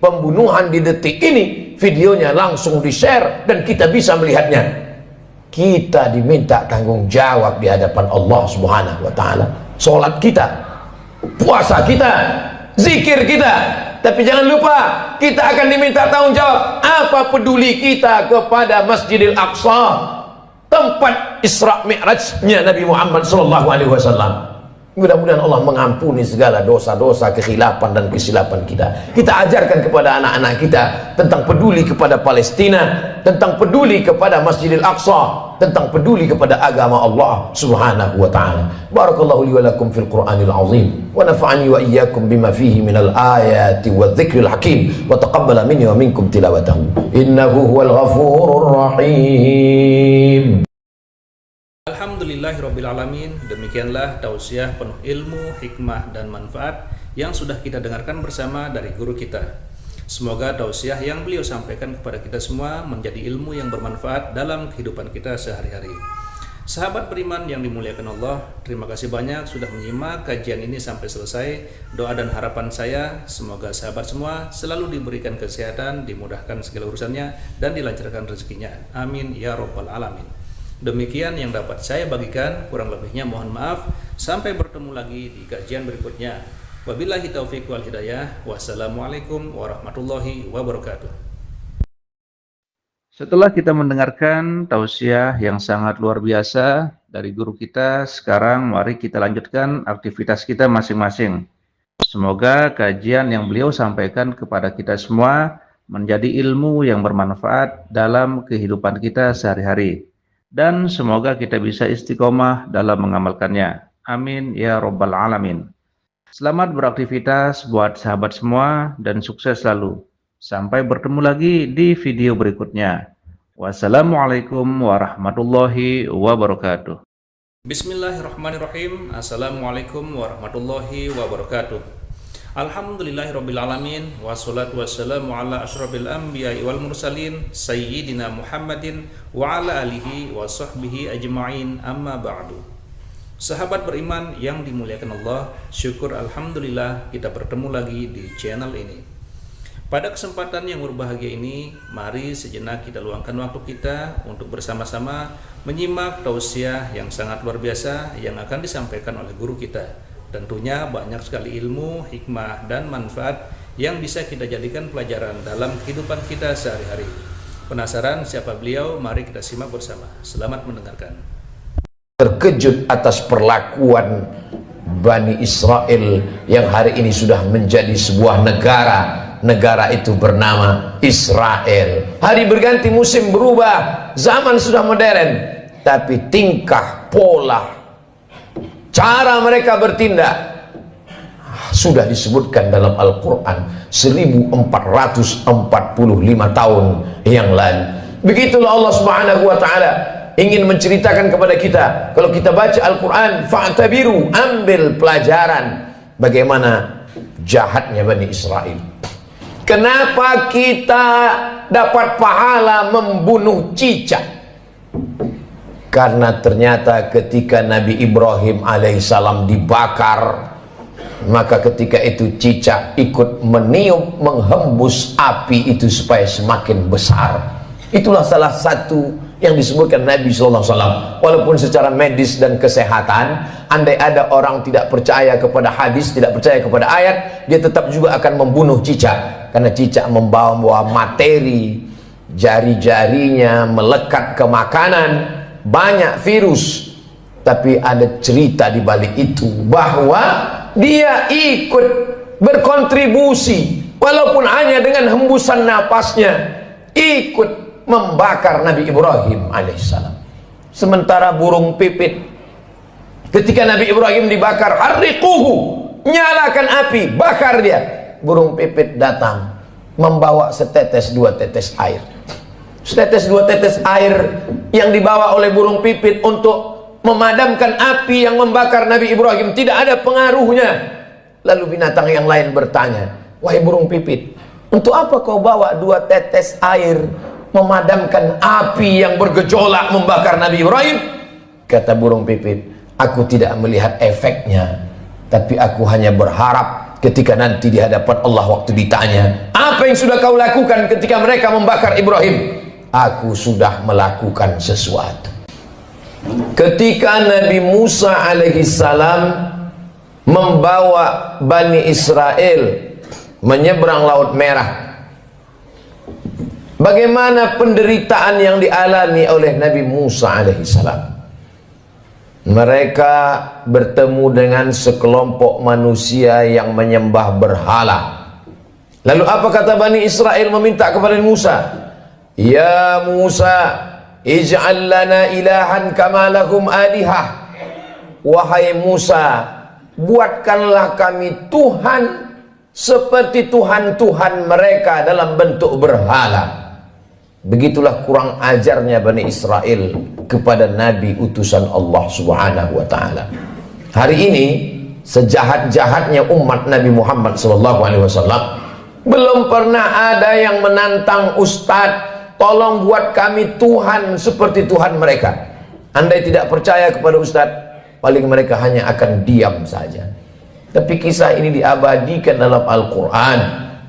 pembunuhan di detik ini, videonya langsung di-share dan kita bisa melihatnya. Kita diminta tanggung jawab di hadapan Allah Subhanahu wa taala. Salat kita, puasa kita, zikir kita. Tapi jangan lupa, kita akan diminta tanggung jawab. Apa peduli kita kepada Masjidil Aqsa, tempat Isra Mi'rajnya Nabi Muhammad SAW. Mudah-mudahan Allah mengampuni segala dosa-dosa, kekhilafan dan kesilapan kita. Kita ajarkan kepada anak-anak kita tentang peduli kepada Palestina, tentang peduli kepada Masjidil Aqsa, tentang peduli kepada agama Allah Subhanahu wa ta'ala. Barakallahu li wa lakum fil Qur'anil azim, wa nafa'ani wa iyyakum bima fihi minal ayati wa dzikril hakim, wa taqabbala minni wa minkum tilawatahu innahu huwal ghafurur rahim. Alhamdulillahirrabbilalamin. Demikianlah tausiah penuh ilmu, hikmah, dan manfaat yang sudah kita dengarkan bersama dari guru kita. Semoga tausiah yang beliau sampaikan kepada kita semua menjadi ilmu yang bermanfaat dalam kehidupan kita sehari-hari. Sahabat beriman yang dimuliakan Allah, terima kasih banyak sudah menyimak kajian ini sampai selesai. Doa dan harapan saya, semoga sahabat semua selalu diberikan kesehatan, dimudahkan segala urusannya, dan dilancarkan rezekinya. Amin ya Rabbal Alamin. Demikian yang dapat saya bagikan, kurang lebihnya mohon maaf. Sampai bertemu lagi di kajian berikutnya. Wabillahi taufiq wal hidayah. Wassalamualaikum warahmatullahi wabarakatuh. Setelah kita mendengarkan tausiah yang sangat luar biasa dari guru kita, sekarang mari kita lanjutkan aktivitas kita masing-masing. Semoga kajian yang beliau sampaikan kepada kita semua menjadi ilmu yang bermanfaat dalam kehidupan kita sehari-hari. Dan semoga kita bisa istiqomah dalam mengamalkannya. Amin ya Rabbal Alamin. Selamat beraktivitas buat sahabat semua dan sukses selalu. Sampai bertemu lagi di video berikutnya. Wassalamualaikum warahmatullahi wabarakatuh. Bismillahirrahmanirrahim. Assalamualaikum warahmatullahi wabarakatuh. Alhamdulillahirrabbilalamin. Wassalatu wassalamu ala ashrafil anbiya'i wal mursalin Sayyidina Muhammadin wa ala alihi wa sahbihi ajma'in, amma ba'du. Sahabat beriman yang dimuliakan Allah, syukur Alhamdulillah kita bertemu lagi di channel ini. Pada kesempatan yang berbahagia ini, mari sejenak kita luangkan waktu kita untuk bersama-sama menyimak tausiah yang sangat luar biasa yang akan disampaikan oleh guru kita. Tentunya banyak sekali ilmu, hikmah, dan manfaat yang bisa kita jadikan pelajaran dalam kehidupan kita sehari-hari. Penasaran siapa beliau? Mari kita simak bersama. Selamat mendengarkan. Terkejut atas perlakuan Bani Israel yang hari ini sudah menjadi sebuah negara. Negara itu bernama Israel. Hari berganti, musim berubah, zaman sudah modern, tapi tingkah, pola, cara mereka bertindak sudah disebutkan dalam Al-Quran 1445 tahun yang lalu. Begitulah Allah Subhanahu wa ta'ala ingin menceritakan kepada kita. Kalau kita baca Al-Quran, fa'tabiru, ambil pelajaran bagaimana jahatnya Bani Israel. Kenapa kita dapat pahala membunuh cicak? Karena ternyata ketika Nabi Ibrahim alaihissalam dibakar, maka ketika itu cicak ikut meniup, menghembus api itu supaya semakin besar. Itulah salah satu yang disebutkan Nabi SAW. Walaupun secara medis dan kesehatan, andai ada orang tidak percaya kepada hadis, tidak percaya kepada ayat, dia tetap juga akan membunuh cicak. Karena cicak membawa materi, jari-jarinya melekat ke makanan, banyak virus. Tapi ada cerita di balik itu, bahwa dia ikut berkontribusi walaupun hanya dengan hembusan napasnya, ikut membakar Nabi Ibrahim alaihissalam. Sementara burung pipit, ketika Nabi Ibrahim dibakar, harriquhu, nyalakan api, bakar dia. Burung pipit datang membawa setetes dua tetes air. Setetes dua tetes air yang dibawa oleh burung pipit untuk memadamkan api yang membakar Nabi Ibrahim tidak ada pengaruhnya. Lalu binatang yang lain bertanya, wahai burung pipit, untuk apa kau bawa dua tetes air memadamkan api yang bergejolak membakar Nabi Ibrahim? Kata burung pipit, aku tidak melihat efeknya, tapi aku hanya berharap ketika nanti di hadapan Allah waktu ditanya, apa yang sudah kau lakukan ketika mereka membakar Ibrahim? Aku sudah melakukan sesuatu. Ketika Nabi Musa alaihissalam membawa Bani Israel menyeberang Laut Merah, bagaimana penderitaan yang dialami oleh Nabi Musa alaihissalam? Mereka bertemu dengan sekelompok manusia yang menyembah berhala. Lalu apa kata Bani Israel meminta kepada Musa? Ya Musa, ij'al lana ilahan kama lahum alihah. Wahai Musa, buatkanlah kami Tuhan seperti Tuhan-Tuhan mereka dalam bentuk berhala. Begitulah kurang ajarnya Bani Israel kepada Nabi utusan Allah Subhanahu wa ta'ala. Hari ini sejahat-jahatnya umat Nabi Muhammad SAW, belum pernah ada yang menantang Ustadz, tolong buat kami Tuhan seperti Tuhan mereka. Andai tidak percaya kepada Ustadz, paling mereka hanya akan diam saja. Tapi kisah ini diabadikan dalam Al-Quran.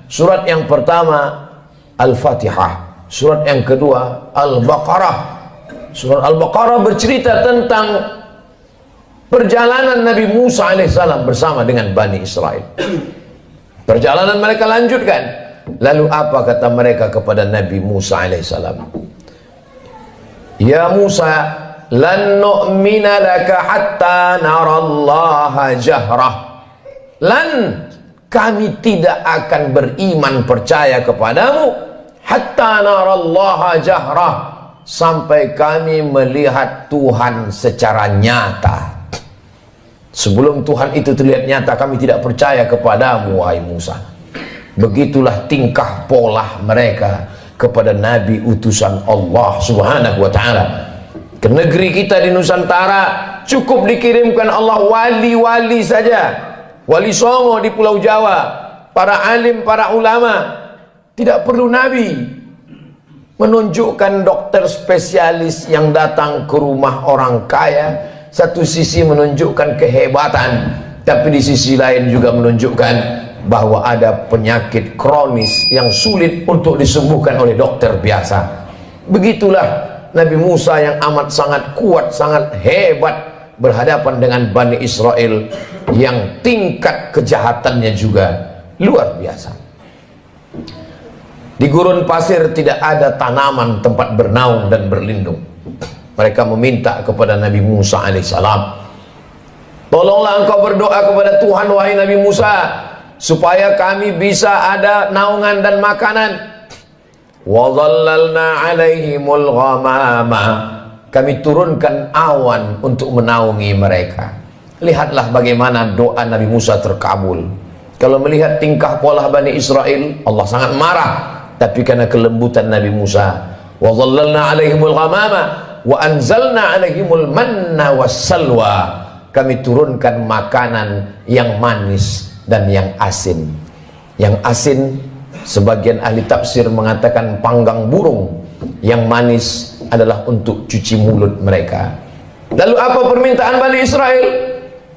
Surat yang pertama Al-Fatihah, surat yang kedua Al-Baqarah. Surat Al-Baqarah bercerita tentang perjalanan Nabi Musa alaihissalam bersama dengan Bani Israel. Perjalanan mereka lanjutkan. Lalu apa kata mereka kepada Nabi Musa alaihissalam? Ya Musa, lan nu'mina laka hatta narallaha jahrah. Lan, kami tidak akan beriman percaya kepadamu hatta narallaha jahrah, sampai kami melihat Tuhan secara nyata. Sebelum Tuhan itu terlihat nyata, kami tidak percaya kepadamu wahai Musa. Begitulah tingkah pola mereka kepada Nabi utusan Allah Subhanahu wa ta'ala. Ke negeri kita di Nusantara cukup dikirimkan Allah wali-wali saja, Wali Songo di Pulau Jawa, para alim, para ulama. Tidak perlu Nabi menunjukkan dokter spesialis yang datang ke rumah orang kaya. Satu sisi menunjukkan kehebatan, tapi di sisi lain juga menunjukkan bahwa ada penyakit kronis yang sulit untuk disembuhkan oleh dokter biasa. Begitulah Nabi Musa yang amat sangat kuat, sangat hebat berhadapan dengan Bani Israel yang tingkat kejahatannya juga luar biasa. Di gurun pasir tidak ada tanaman tempat bernaung dan berlindung. Mereka meminta kepada Nabi Musa alaihissalam, tolonglah engkau berdoa kepada Tuhan wahai Nabi Musa, supaya kami bisa ada naungan dan makanan. Wa dhallalna alaihimul ghamama, kami turunkan awan untuk menaungi mereka. Lihatlah bagaimana doa Nabi Musa terkabul. Kalau melihat tingkah pola Bani Israel, Allah sangat marah. Tapi karena kelembutan Nabi Musa, wa dhallalna alaihimul ghamama wa anzalna alaihimul manna wassalwa, kami turunkan makanan yang manis dan yang asin. Yang asin, sebagian ahli tafsir mengatakan panggang burung. Yang manis adalah untuk cuci mulut mereka. Lalu apa permintaan Bani Israel?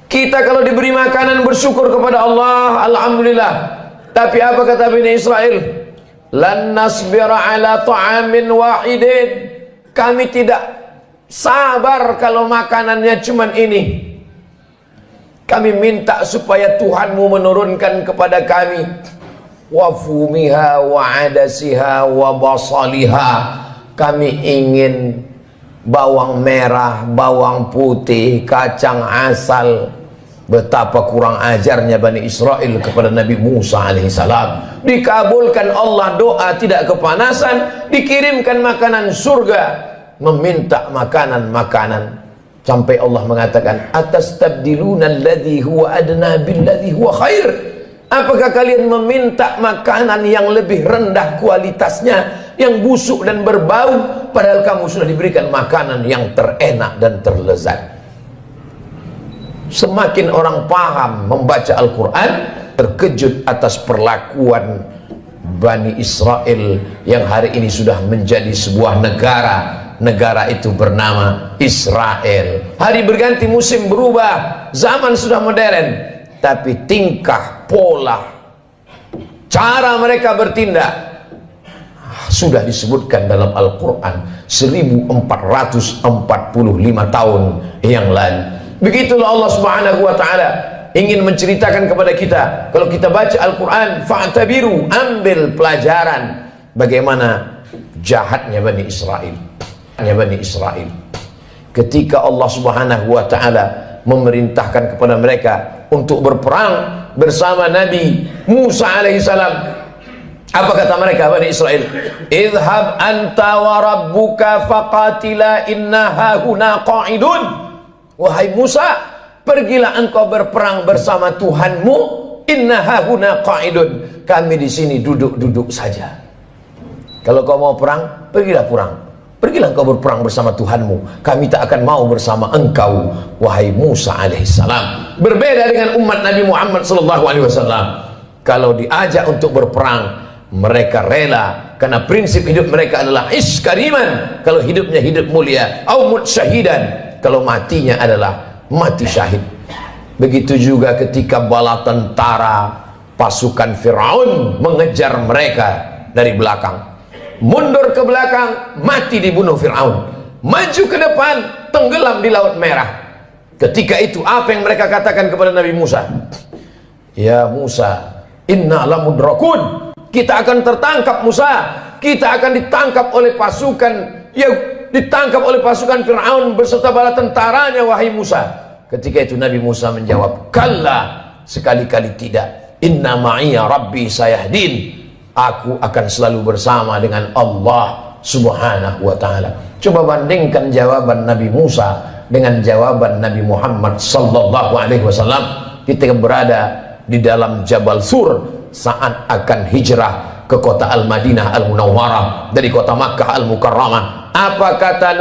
Kita kalau diberi makanan bersyukur kepada Allah, alhamdulillah. Tapi apa kata Bani Israel? Lan nasbira ala ta'amin wahidin, kami tidak sabar kalau makanannya cuman ini. Kami minta supaya Tuhanmu menurunkan kepada kami wafumiha wa adasiha wa basaliha. Kami ingin bawang merah, bawang putih, kacang asal. Betapa kurang ajarnya Bani Israel kepada Nabi Musa alaihissalam. Dikabulkan Allah doa, tidak kepanasan, dikirimkan makanan surga, meminta makanan-makanan. Sampai Allah mengatakan, atastabdiluna alladhi huwa adna billadhi huwa khair. Apakah kalian meminta makanan yang lebih rendah kualitasnya, yang busuk dan berbau, padahal kamu sudah diberikan makanan yang terenak dan terlezat. Semakin orang paham membaca Al-Quran, terkejut atas perlakuan Bani Israel yang hari ini sudah menjadi sebuah negara. Negara itu bernama Israel. Hari berganti, musim berubah, zaman sudah modern, tapi tingkah, pola, cara mereka bertindak sudah disebutkan dalam Al-Quran 1445 tahun yang lalu. Begitulah Allah Subhanahu wa ta'ala ingin menceritakan kepada kita. Kalau kita baca Al-Quran, fa'tabiru, ambil pelajaran bagaimana jahatnya Bani Israel. Bani Israel ketika Allah Subhanahu wa ta'ala memerintahkan kepada mereka untuk berperang bersama Nabi Musa alaihissalam, apa kata mereka Bani Israel? Idhab anta wa rabbuka faqatila inna hahuna qa'idun. Wahai Musa, pergilah engkau berperang bersama Tuhanmu. Inna hahuna qa'idun, kami di sini duduk-duduk saja. Kalau kau mau perang, pergilah perang. Pergilah engkau berperang bersama Tuhanmu. Kami tak akan mau bersama engkau, wahai Musa alaihissalam. Berbeda dengan umat Nabi Muhammad sallallahu alaihi wasallam. Kalau diajak untuk berperang, mereka rela, karena prinsip hidup mereka adalah iskariman. Kalau hidupnya hidup mulia, au mut syahidan, kalau matinya adalah mati syahid. Begitu juga ketika bala tentara pasukan Firaun mengejar mereka dari belakang. Mundur ke belakang, mati dibunuh Firaun. Maju ke depan, tenggelam di Laut Merah. Ketika itu apa yang mereka katakan kepada Nabi Musa? Ya Musa, inna lamudrakun, kita akan tertangkap Musa. Kita akan ditangkap oleh pasukan, ya ditangkap oleh pasukan Firaun beserta bala tentaranya, wahai Musa. Ketika itu Nabi Musa menjawab, kalla, sekali-kali tidak. Inna ma'iya rabbi sayahdin, aku akan selalu bersama dengan Allah Subhanahu wa ta'ala. Coba bandingkan jawaban Nabi Musa dengan jawaban Nabi Muhammad sallallahu alaihi wasallam ketika berada di dalam Jabal Sur saat akan hijrah ke kota Al-Madinah Al-Munawwarah dari kota Makkah Al-Mukarramah. Apa kata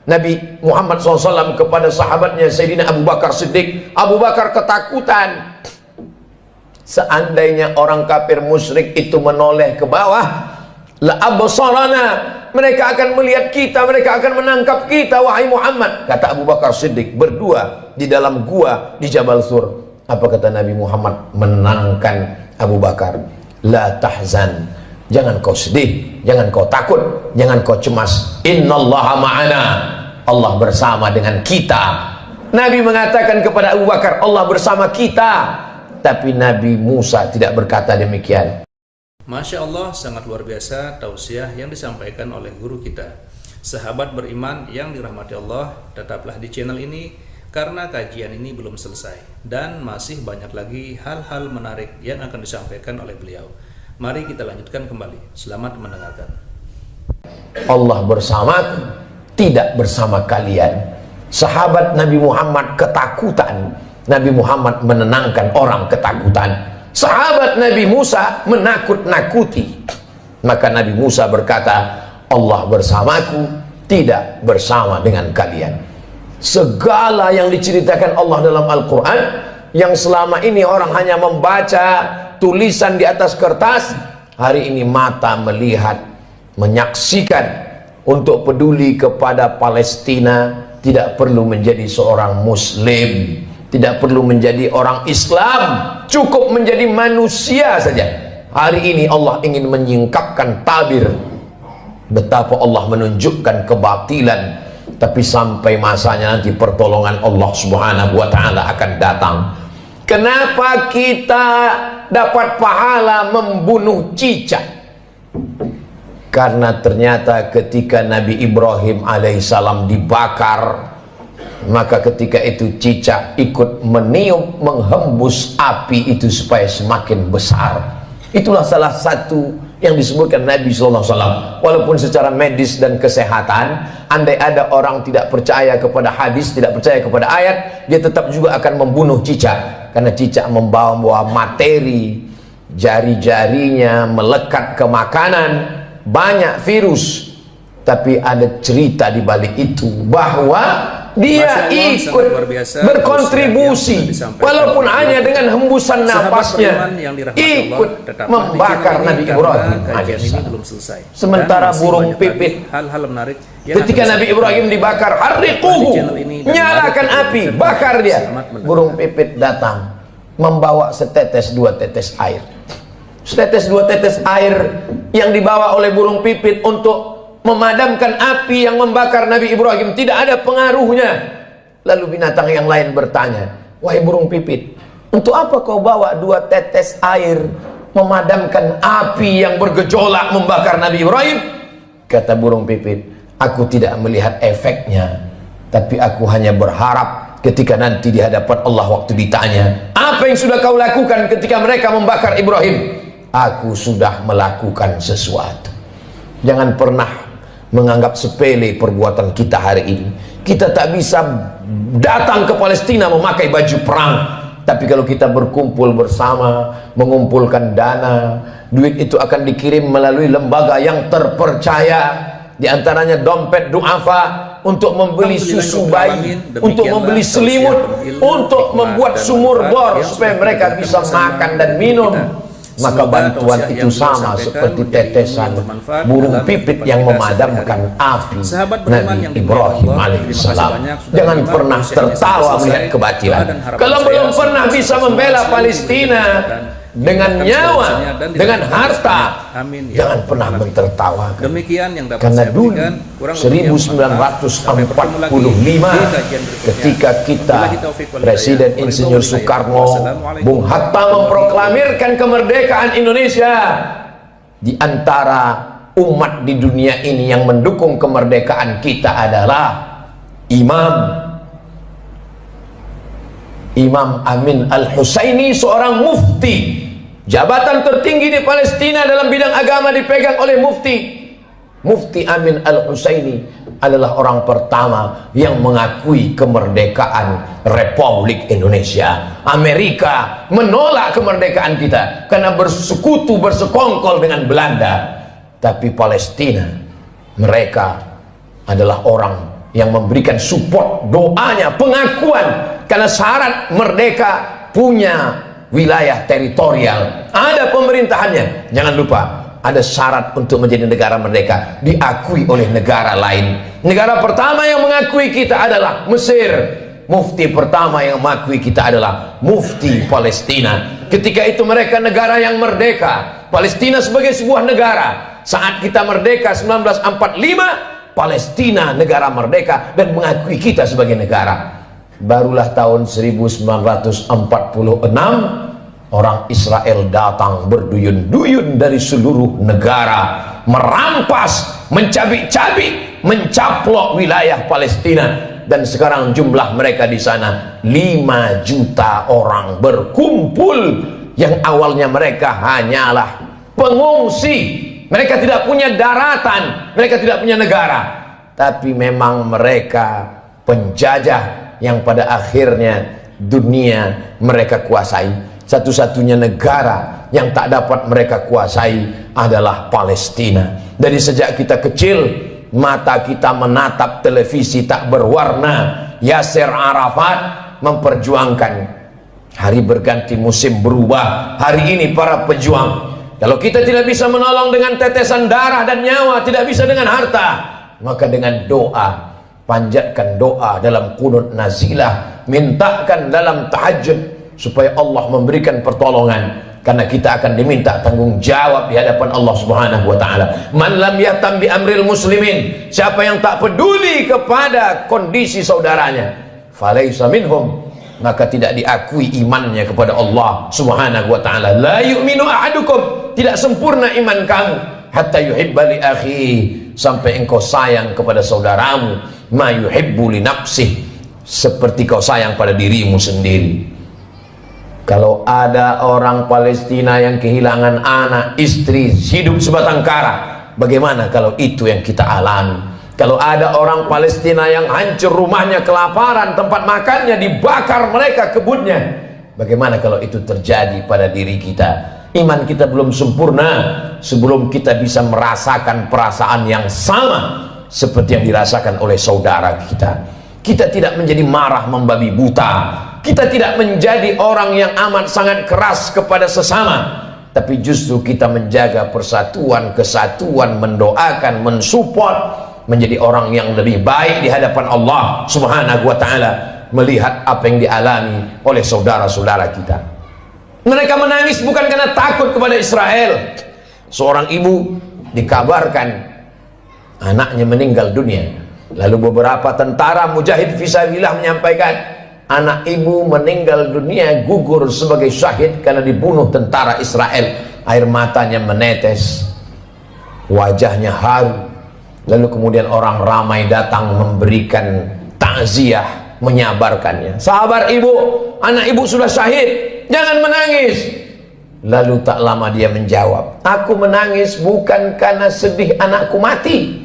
Nabi Muhammad SAW kepada sahabatnya Sayyidina Abu Bakar Siddiq? Abu Bakar ketakutan. Seandainya orang kafir musyrik itu menoleh ke bawah, la absarana, mereka akan melihat kita, mereka akan menangkap kita wahai Muhammad. Kata Abu Bakar Siddiq berdua di dalam gua di Jabal Sur. Apa kata Nabi Muhammad menenangkan Abu Bakar? La tahzan, jangan kau sedih, jangan kau takut, jangan kau cemas. Innallaha ma'ana, Allah bersama dengan kita. Nabi mengatakan kepada Abu Bakar, Allah bersama kita. Tapi Nabi Musa tidak berkata demikian. Masya Allah, sangat luar biasa tausiah yang disampaikan oleh guru kita. Sahabat beriman yang dirahmati Allah, tetaplah di channel ini karena kajian ini belum selesai dan masih banyak lagi hal-hal menarik yang akan disampaikan oleh beliau. Mari kita lanjutkan kembali. Selamat mendengarkan. Allah bersamaku, tidak bersama kalian. Sahabat Nabi Muhammad ketakutan, Nabi Muhammad menenangkan orang ketakutan. Sahabat Nabi Musa menakut-nakuti, maka Nabi Musa berkata, Allah bersamaku, tidak bersama dengan kalian. Segala yang diceritakan Allah dalam Al-Quran, yang selama ini orang hanya membaca tulisan di atas kertas, hari ini mata melihat, menyaksikan. Untuk peduli kepada Palestina, tidak perlu menjadi seorang muslim, tidak perlu menjadi orang Islam, cukup menjadi manusia saja. Hari ini Allah ingin menyingkapkan tabir betapa Allah menunjukkan kebatilan, tapi sampai masanya nanti pertolongan Allah Subhanahu wa taala akan datang. Kenapa kita dapat pahala membunuh cicak? Karena ternyata ketika Nabi Ibrahim alaihissalam dibakar, maka ketika itu cicak ikut meniup, menghembus api itu supaya semakin besar. Itulah salah satu yang disebutkan Nabi SAW. Walaupun secara medis dan kesehatan, andai ada orang tidak percaya kepada hadis, tidak percaya kepada ayat, dia tetap juga akan membunuh cicak. Karena cicak membawa materi, jari-jarinya melekat ke makanan, banyak virus. Tapi ada cerita di balik itu, bahwa dia ikut berkontribusi walaupun hanya dengan hembusan napasnya, ikut membakar Nabi Ibrahim alaihissalam. Sementara burung pipit, ketika Nabi Ibrahim dibakar, harriquhu, nyalakan api, bakar dia. Burung pipit datang membawa setetes dua tetes air. Setetes dua tetes air yang dibawa oleh burung pipit untuk memadamkan api yang membakar Nabi Ibrahim tidak ada pengaruhnya. Lalu binatang yang lain bertanya, wahai burung pipit, untuk apa kau bawa dua tetes air memadamkan api yang bergejolak membakar Nabi Ibrahim? Kata burung pipit, aku tidak melihat efeknya, tapi aku hanya berharap ketika nanti di hadapan Allah waktu ditanya, apa yang sudah kau lakukan ketika mereka membakar Ibrahim? Aku sudah melakukan sesuatu. Jangan pernah menganggap sepele perbuatan kita hari ini. Kita tak bisa datang ke Palestina memakai baju perang, tapi kalau kita berkumpul bersama, mengumpulkan dana, duit itu akan dikirim melalui lembaga yang terpercaya, diantaranya dompet duafa, untuk membeli susu bayi, untuk membeli selimut, untuk membuat sumur bor supaya mereka bisa makan dan minum. Maka bantuan itu sama seperti tetesan burung pipit yang memadamkan api Nabi Ibrahim alaihissalam. Jangan pernah tertawa melihat kebatilan. Kalau belum pernah bisa membela Palestina dengan nyawa, dengan harta, jangan pernah mentertawakan. Demikian yang dapat karena saya dulu berikan. 1945 ketika kita Presiden Insinyur Soekarno, Bung Hatta memproklamirkan kemerdekaan Indonesia, di antara umat di dunia ini yang mendukung kemerdekaan kita adalah Imam Amin Al-Husaini, seorang mufti. Jabatan tertinggi di Palestina dalam bidang agama dipegang oleh Mufti Amin Al-Husaini adalah orang pertama yang mengakui kemerdekaan Republik Indonesia. Amerika menolak kemerdekaan kita karena bersekutu, bersekongkol dengan Belanda. Tapi Palestina, mereka adalah orang yang memberikan support, doanya, pengakuan, karena syarat merdeka punya wilayah teritorial, ada pemerintahannya. Jangan lupa, ada syarat untuk menjadi negara merdeka, diakui oleh negara lain. Negara pertama yang mengakui kita adalah Mesir. Mufti pertama yang mengakui kita adalah Mufti Palestina. Ketika itu mereka negara yang merdeka, Palestina sebagai sebuah negara. Saat kita merdeka 1945, Palestina negara merdeka dan mengakui kita sebagai negara. Barulah tahun 1946 orang Israel datang berduyun-duyun dari seluruh negara, merampas, mencabik-cabik, mencaplok wilayah Palestina. Dan sekarang jumlah mereka di sana 5 juta orang berkumpul. Yang awalnya mereka hanyalah pengungsi, mereka tidak punya daratan, mereka tidak punya negara, tapi memang mereka penjajah yang pada akhirnya dunia mereka kuasai. Satu-satunya negara yang tak dapat mereka kuasai adalah Palestina. Dari sejak kita kecil, mata kita menatap televisi tak berwarna. Yasser Arafat memperjuangkan hari berganti musim berubah. Hari ini para pejuang, kalau kita tidak bisa menolong dengan tetesan darah dan nyawa, tidak bisa dengan harta, maka dengan doa, panjatkan doa dalam qunut nazilah, mintakan dalam tahajud supaya Allah memberikan pertolongan. Karena kita akan diminta tanggung jawab di hadapan Allah Subhanahu wa taala. Man lam yahtam bi amril muslimin, siapa yang tak peduli kepada kondisi saudaranya, falaisa minhum, maka tidak diakui imannya kepada Allah Subhanahu wa taala. La yu'minu ahadukum, tidak sempurna iman kamu, hatta yuhibba li akhi, sampai engkau sayang kepada saudaramu, ma yuhibbu li nafsih, seperti kau sayang pada dirimu sendiri. Kalau ada orang Palestina yang kehilangan anak, istri, hidup sebatang kara, bagaimana kalau itu yang kita alami? Kalau ada orang Palestina yang hancur rumahnya, kelaparan, tempat makannya dibakar mereka kebunnya, bagaimana kalau itu terjadi pada diri kita? Iman kita belum sempurna sebelum kita bisa merasakan perasaan yang sama seperti yang dirasakan oleh saudara kita. Kita tidak menjadi marah membabi buta, kita tidak menjadi orang yang amat sangat keras kepada sesama, tapi justru kita menjaga persatuan, kesatuan, mendoakan, mensupport, menjadi orang yang lebih baik di hadapan Allah Subhanahu wa taala, melihat apa yang dialami oleh saudara-saudara kita. Mereka menangis bukan karena takut kepada Israel. Seorang ibu dikabarkan anaknya meninggal dunia. Lalu beberapa tentara mujahid fisabilillah menyampaikan, anak ibu meninggal dunia, gugur sebagai syahid karena dibunuh tentara Israel. Air matanya menetes, wajahnya haru. Lalu kemudian orang ramai datang memberikan takziah, menyabarkannya. Sabar ibu, anak ibu sudah syahid, jangan menangis. Lalu tak lama dia menjawab, aku menangis bukan karena sedih anakku mati,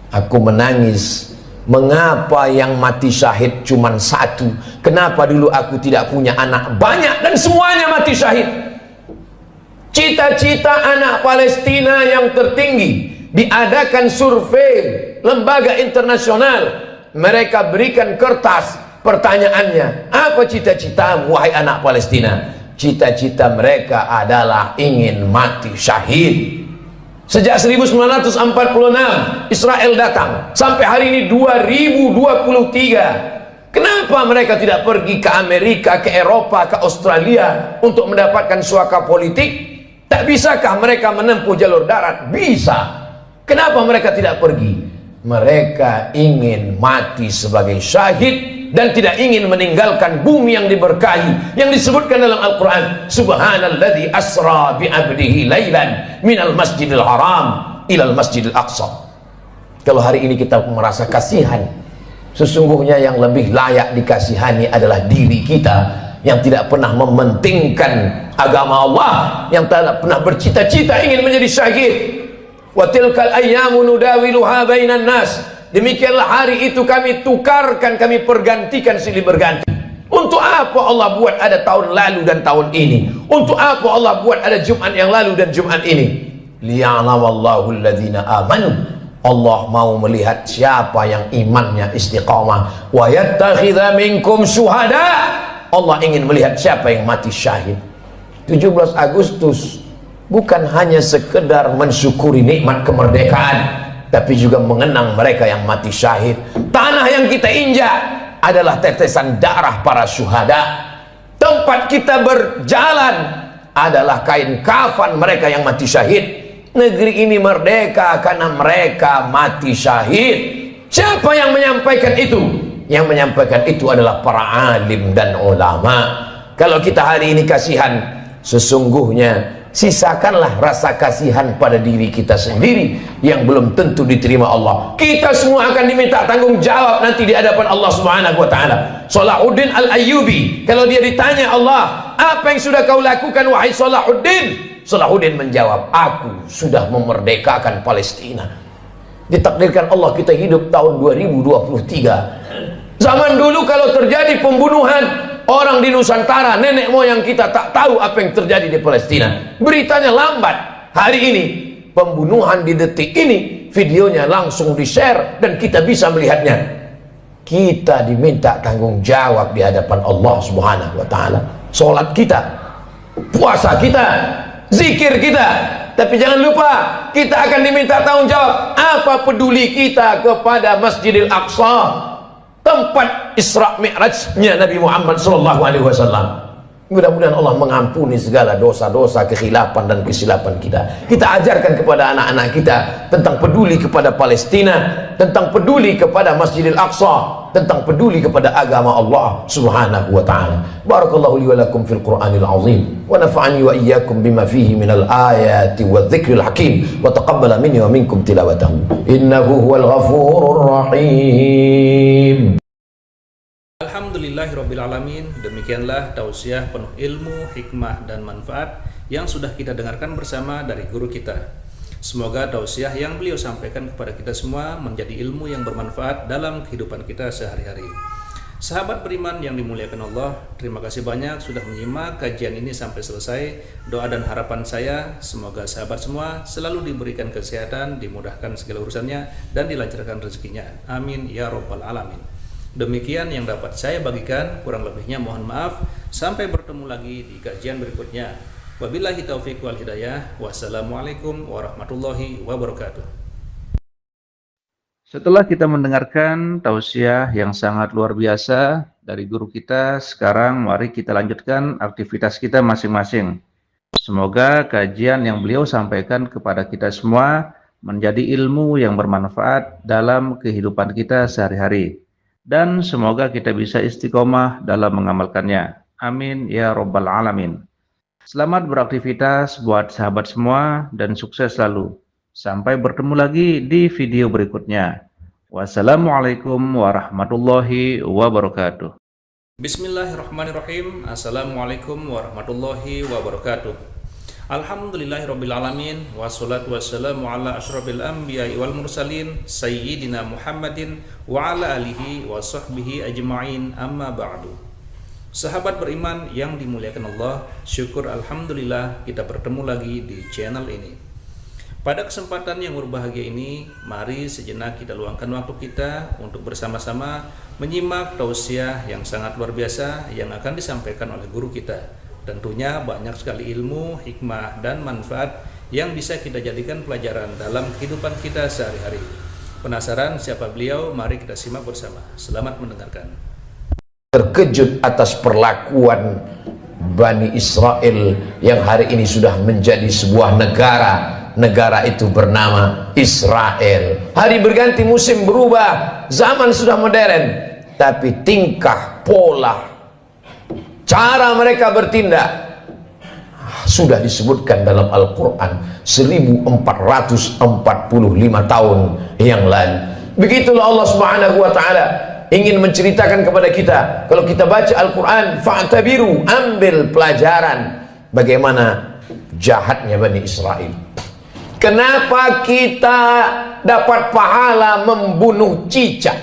aku menangis, mengapa yang mati syahid cuma satu? Kenapa dulu aku tidak punya anak banyak dan semuanya mati syahid? Cita-cita anak Palestina yang tertinggi, diadakan survei lembaga internasional, mereka berikan kertas, pertanyaannya, apa cita-citamu wahai anak Palestina? Cita-cita mereka adalah ingin mati syahid. Sejak 1946 Israel datang sampai hari ini 2023. Kenapa mereka tidak pergi ke Amerika, ke Eropa, ke Australia untuk mendapatkan suaka politik? Tak bisakah mereka menempuh jalur darat? Bisa. Kenapa mereka tidak pergi? Mereka ingin mati sebagai syahid dan tidak ingin meninggalkan bumi yang diberkahi, yang disebutkan dalam Al-Quran, subhanalladzi asra bi'abdihi laylan minal masjidil haram ilal masjidil aqsa. Kalau hari ini kita merasa kasihan, sesungguhnya yang lebih layak dikasihani adalah diri kita yang tidak pernah mementingkan agama Allah, yang tidak pernah bercita-cita ingin menjadi syahid. Wa tilkal ayyamu nudawiluha bainan nas, demikianlah hari itu kami tukarkan, kami pergantikan silih berganti. Untuk apa Allah buat ada tahun lalu dan tahun ini? Untuk apa Allah buat ada Jumat yang lalu dan Jumat ini? Liya'lamallahu alladhina amanu, Allah mau melihat siapa yang imannya istiqamah. Wa yattakhidha minkum syuhada, Allah ingin melihat siapa yang mati syahid. 17 Agustus bukan hanya sekedar mensyukuri nikmat kemerdekaan, tapi juga mengenang mereka yang mati syahid. Tanah yang kita injak adalah tetesan darah para syuhada. Tempat kita berjalan adalah kain kafan mereka yang mati syahid. Negeri ini merdeka karena mereka mati syahid. Siapa yang menyampaikan itu? Yang menyampaikan itu adalah para alim dan ulama. Kalau kita hari ini kasihan, sesungguhnya sisakanlah rasa kasihan pada diri kita sendiri yang belum tentu diterima Allah. Kita semua akan diminta tanggung jawab nanti di hadapan Allah Subhanahu wa taala. Salahuddin Al-Ayyubi, kalau dia ditanya Allah, apa yang sudah kau lakukan wahai Salahuddin? Salahuddin menjawab, aku sudah memerdekakan Palestina. Ditakdirkan Allah kita hidup tahun 2023. Zaman dulu kalau terjadi pembunuhan orang di Nusantara, nenek moyang kita tak tahu apa yang terjadi di Palestina. Beritanya lambat. Hari ini pembunuhan di detik ini, videonya langsung di-share dan kita bisa melihatnya. Kita diminta tanggung jawab di hadapan Allah Subhanahu wa taala. Salat kita, puasa kita, zikir kita. Tapi jangan lupa, kita akan diminta tanggung jawab. Apa peduli kita kepada Masjidil Aqsa, tempat Isra Mi'rajnya Nabi Muhammad SAW. Mudah-mudahan Allah mengampuni segala dosa-dosa, kekhilafan dan kesilapan kita. Kita ajarkan kepada anak-anak kita tentang peduli kepada Palestina, tentang peduli kepada Masjidil Aqsa, tentang peduli kepada agama Allah Subhanahu wa taala. Barakallahu li wa lakum fil Qur'anil azim wa nafa'ani wa iyyakum bima fihi minal ayati wadh-dhikril hakim wa taqabbala minni wa minkum tilawatahu innahu huwal ghafurur rahim. Alhamdulillahirrabbilalamin. Demikianlah tausiah penuh ilmu, hikmah, dan manfaat yang sudah kita dengarkan bersama dari guru kita. Semoga tausiah yang beliau sampaikan kepada kita semua menjadi ilmu yang bermanfaat dalam kehidupan kita sehari-hari. Sahabat beriman yang dimuliakan Allah, terima kasih banyak sudah menyimak kajian ini sampai selesai. Doa dan harapan saya, semoga sahabat semua selalu diberikan kesehatan, dimudahkan segala urusannya, dan dilancarkan rezekinya. Amin ya Rabbal Alamin. Demikian yang dapat saya bagikan, kurang lebihnya mohon maaf. Sampai bertemu lagi di kajian berikutnya. Wabillahi taufiq wal hidayah. Wassalamualaikum warahmatullahi wabarakatuh. Setelah kita mendengarkan tausiah yang sangat luar biasa dari guru kita, sekarang mari kita lanjutkan aktivitas kita masing-masing. Semoga kajian yang beliau sampaikan kepada kita semua menjadi ilmu yang bermanfaat dalam kehidupan kita sehari-hari. Dan semoga kita bisa istiqomah dalam mengamalkannya. Amin ya Rabbal Alamin. Selamat beraktivitas buat sahabat semua dan sukses selalu. Sampai bertemu lagi di video berikutnya. Wassalamualaikum warahmatullahi wabarakatuh. Bismillahirrahmanirrahim. Assalamualaikum warahmatullahi wabarakatuh. Alhamdulillahirrabbilalamin. Wassalatu wassalamu ala ashrafil anbiya'i wal mursalin Sayyidina Muhammadin wa ala alihi wa sahbihi ajma'in, amma ba'du. Sahabat beriman yang dimuliakan Allah, syukur alhamdulillah kita bertemu lagi di channel ini. Pada kesempatan yang berbahagia ini, mari sejenak kita luangkan waktu kita untuk bersama-sama menyimak tausiah yang sangat luar biasa yang akan disampaikan oleh guru kita. Tentunya banyak sekali ilmu, hikmah, dan manfaat yang bisa kita jadikan pelajaran dalam kehidupan kita sehari-hari. Penasaran siapa beliau? Mari kita simak bersama. Selamat mendengarkan. Terkejut atas perlakuan Bani Israel yang hari ini sudah menjadi sebuah negara. Negara itu bernama Israel. Hari berganti, musim berubah, zaman sudah modern, tapi tingkah, pola, cara mereka bertindak sudah disebutkan dalam Al-Quran 1445 tahun yang lalu. Begitulah Allah Subhanahu wa ta'ala ingin menceritakan kepada kita. Kalau kita baca Al-Quran, fa'tabiru, ambil pelajaran bagaimana jahatnya Bani Israel. Kenapa kita dapat pahala membunuh cicak?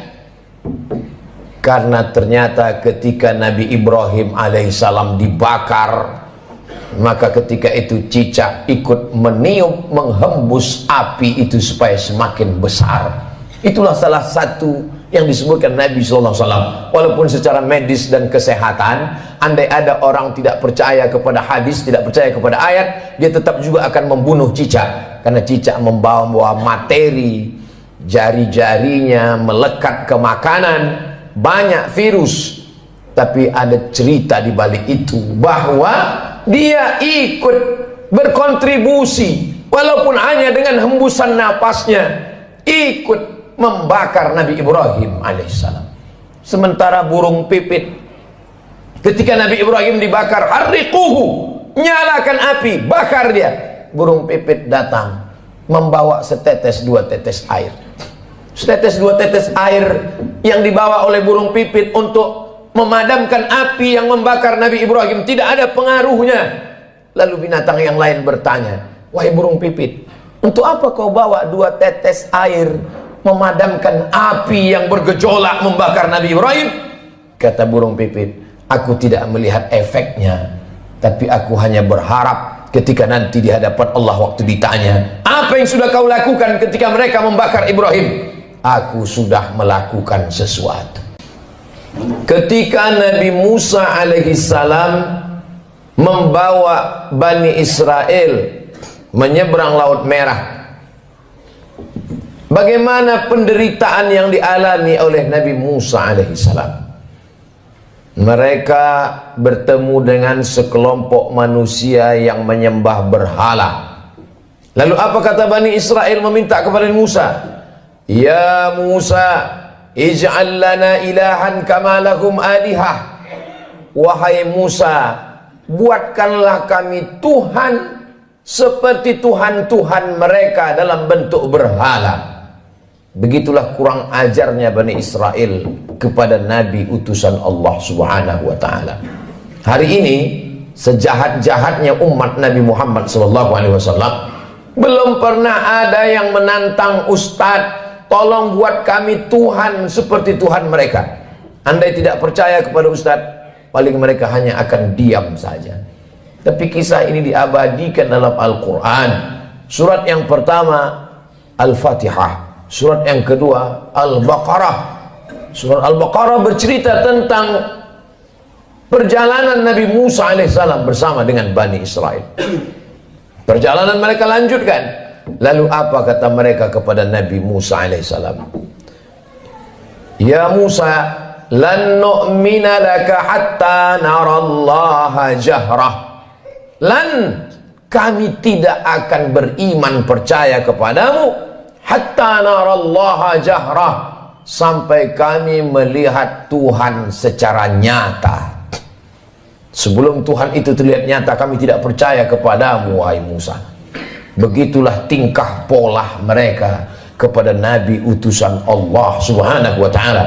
Karena ternyata ketika Nabi Ibrahim alaihissalam dibakar, maka ketika itu cicak ikut meniup, menghembus api itu supaya semakin besar. Itulah salah satu yang disebutkan Nabi SAW. Walaupun secara medis dan kesehatan, andai ada orang tidak percaya kepada hadis, tidak percaya kepada ayat, dia tetap juga akan membunuh cicak, karena cicak membawa materi, jari-jarinya melekat ke makanan, banyak virus. Tapi ada cerita di balik itu, bahwa dia ikut berkontribusi walaupun hanya dengan hembusan napasnya, ikut membakar Nabi Ibrahim alaihissalam. Sementara burung pipit, ketika Nabi Ibrahim dibakar, harriquhu, nyalakan api, bakar dia. Burung pipit datang membawa setetes dua tetes air. Setetes dua tetes air yang dibawa oleh burung pipit untuk memadamkan api yang membakar Nabi Ibrahim tidak ada pengaruhnya. Lalu binatang yang lain bertanya, wahai burung pipit, untuk apa kau bawa dua tetes air memadamkan api yang bergejolak membakar Nabi Ibrahim? Kata burung pipit, aku tidak melihat efeknya, tapi aku hanya berharap ketika nanti di hadapan Allah waktu ditanya, apa yang sudah kau lakukan ketika mereka membakar Ibrahim? Aku sudah melakukan sesuatu. Ketika Nabi Musa alaihissalam membawa Bani Israel menyeberang Laut Merah, bagaimana penderitaan yang dialami oleh Nabi Musa alaihissalam? Mereka bertemu dengan sekelompok manusia yang menyembah berhala. Lalu apa kata Bani Israel meminta kepada Musa? Ya Musa, ij'al lana ilahan kama lahum alihah. Wahai Musa, buatkanlah kami Tuhan seperti Tuhan-Tuhan mereka dalam bentuk berhala. Begitulah kurang ajarnya Bani Israel kepada Nabi utusan Allah Subhanahu wa ta'ala. Hari ini sejahat-jahatnya umat Nabi Muhammad SAW, belum pernah ada yang menantang ustadz, tolong buat kami Tuhan seperti Tuhan mereka. Andai tidak percaya kepada ustadz, paling mereka hanya akan diam saja. Tapi kisah ini diabadikan dalam Al-Quran. Surat yang pertama Al-Fatihah, surat yang kedua Al-Baqarah. Surat Al-Baqarah bercerita tentang perjalanan Nabi Musa alaihissalam bersama dengan Bani Israel. Perjalanan mereka lanjutkan. Lalu apa kata mereka kepada Nabi Musa alaihissalam? Ya Musa, lan nu'mina laka hatta narallaha jahrah. Lan, kami tidak akan beriman percaya kepadamu hatta narallaha jahrah, sampai kami melihat Tuhan secara nyata. Sebelum Tuhan itu terlihat nyata, kami tidak percaya kepadamu wahai Musa. Begitulah tingkah pola mereka kepada Nabi utusan Allah Subhanahu wa ta'ala.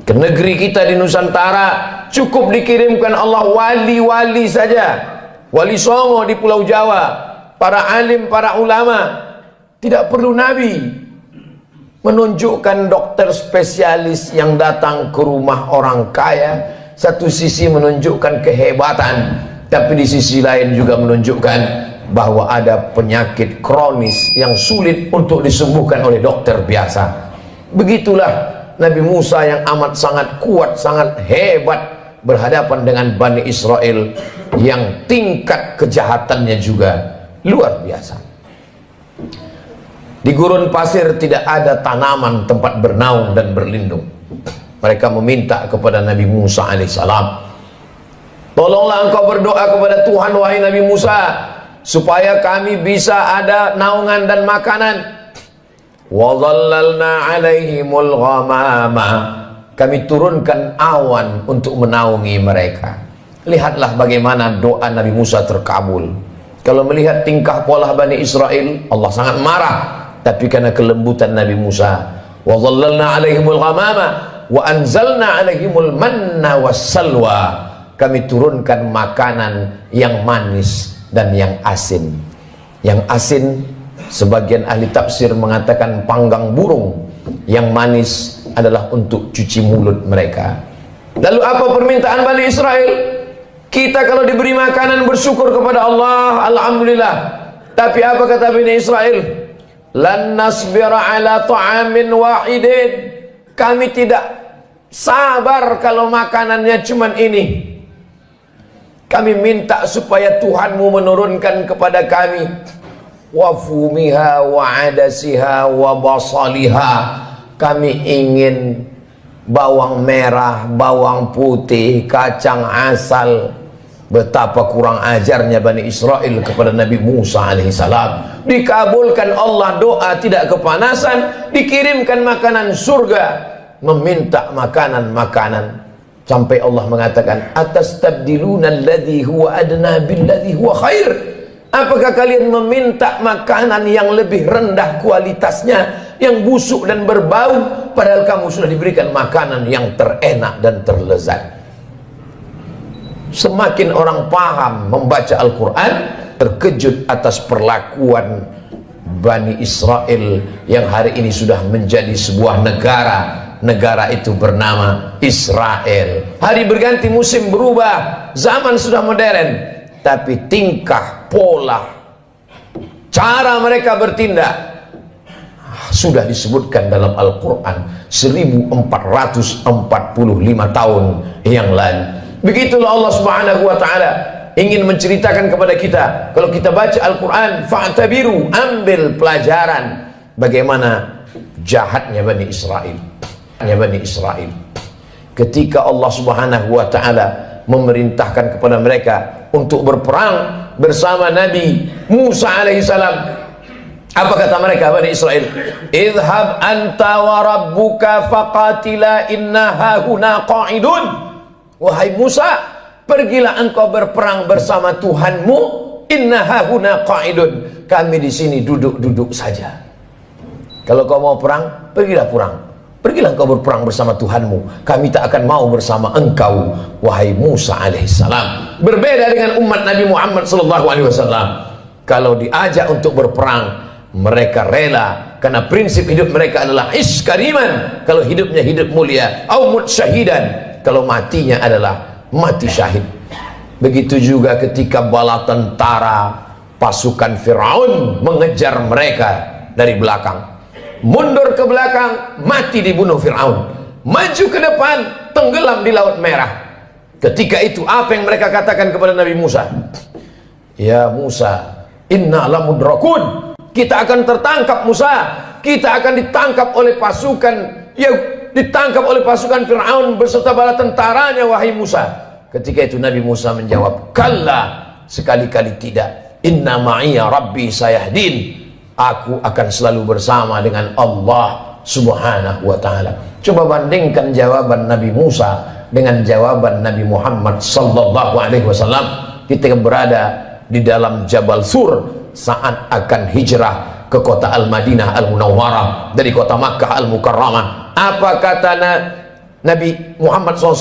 Ke negeri kita di Nusantara cukup dikirimkan Allah wali-wali saja. Wali Songo di Pulau Jawa, para alim, para ulama. Tidak perlu Nabi. Menunjukkan dokter spesialis yang datang ke rumah orang kaya, satu sisi menunjukkan kehebatan, tapi di sisi lain juga menunjukkan bahwa ada penyakit kronis yang sulit untuk disembuhkan oleh dokter biasa. Begitulah Nabi Musa yang amat sangat kuat, sangat hebat berhadapan dengan Bani Israel yang tingkat kejahatannya juga luar biasa. Di gurun pasir tidak ada tanaman tempat bernaung dan berlindung. Mereka meminta kepada Nabi Musa alaihissalam, tolonglah engkau berdoa kepada Tuhan wahai Nabi Musa, supaya kami bisa ada naungan dan makanan. Wa dhallalna alaihimul ghamama, kami turunkan awan untuk menaungi mereka. Lihatlah bagaimana doa Nabi Musa terkabul. Kalau melihat tingkah pola Bani Israel, Allah sangat marah. Tapi karena kelembutan Nabi Musa, wa dhallalna alaihimul ghamama wa anzalna alaihimul manna wassalwa, kami turunkan makanan yang manis dan yang asin. Yang asin, sebagian ahli tafsir mengatakan panggang burung. Yang manis adalah untuk cuci mulut mereka. Lalu apa permintaan Bani Israel? Kita kalau diberi makanan bersyukur kepada Allah, alhamdulillah. Tapi apa kata Bani Israel? Lan nasbira ala ta'amin wahidin, Kami tidak sabar kalau makanannya cuman ini. Kami minta supaya Tuhanmu menurunkan kepada kami wa fumiha wa adasiha wa basaliha. Kami ingin bawang merah, bawang putih, kacang asal. Betapa kurang ajarnya Bani Israel kepada Nabi Musa alaihissalam. Dikabulkan Allah doa, tidak kepanasan, dikirimkan makanan surga, meminta makanan-makanan. Sampai Allah mengatakan, atastabdiluna alladhi huwa adna billadhi huwa khair. Apakah kalian meminta makanan yang lebih rendah kualitasnya, yang busuk dan berbau, padahal kamu sudah diberikan makanan yang terenak dan terlezat? Semakin orang paham membaca Al-Quran, terkejut atas perlakuan Bani Israel yang hari ini sudah menjadi sebuah negara. Negara itu bernama Israel. Hari berganti, musim berubah, zaman sudah modern, tapi tingkah, pola, cara mereka bertindak sudah disebutkan dalam Al-Quran 1445 tahun yang lalu. Begitulah Allah Subhanahu wa ta'ala ingin menceritakan kepada kita. Kalau kita baca Al-Quran, fa'tabiru, ambil pelajaran bagaimana jahatnya Bani Israel. Bani Israel ketika Allah Subhanahu wa ta'ala memerintahkan kepada mereka untuk berperang bersama Nabi Musa alaihissalam. Apa kata mereka Bani Israel? Idhab anta wa rabbuka faqatila inna hahuna qa'idun. Wahai Musa, pergilah engkau berperang bersama Tuhanmu. Inna hahuna qa'idun. Kami di sini duduk-duduk saja. Kalau kau mau perang, pergilah perang. Pergilah engkau berperang bersama Tuhanmu. Kami tak akan mau bersama engkau, wahai Musa alaihissalam. Berbeda dengan umat Nabi Muhammad sallallahu alaihi wasallam. Kalau diajak untuk berperang, mereka rela, karena prinsip hidup mereka adalah iskariman. Kalau hidupnya hidup mulia, au mut syahidan. Kalau matinya adalah mati syahid. Begitu juga ketika bala tentara pasukan Firaun mengejar mereka dari belakang. Mundur ke belakang, mati dibunuh Fir'aun. Maju ke depan, tenggelam di Laut Merah. Ketika itu apa yang mereka katakan kepada Nabi Musa? Ya Musa, inna lamudrakun. Kita akan tertangkap Musa. Kita akan ditangkap oleh pasukan, ya ditangkap oleh pasukan Fir'aun beserta bala tentaranya, wahai Musa. Ketika itu Nabi Musa menjawab, kalla, sekali-kali tidak. Inna ma'iya rabbi sayahdin. Aku akan selalu bersama dengan Allah Subhanahu wa ta'ala. Coba bandingkan jawaban Nabi Musa dengan jawaban Nabi Muhammad sallallahu alaihi wasallam ketika berada di dalam Jabal Sur saat akan hijrah ke kota Al-Madinah Al-Munawwarah dari kota Makkah Al-Mukarramah. Apa kata Nabi Muhammad SAW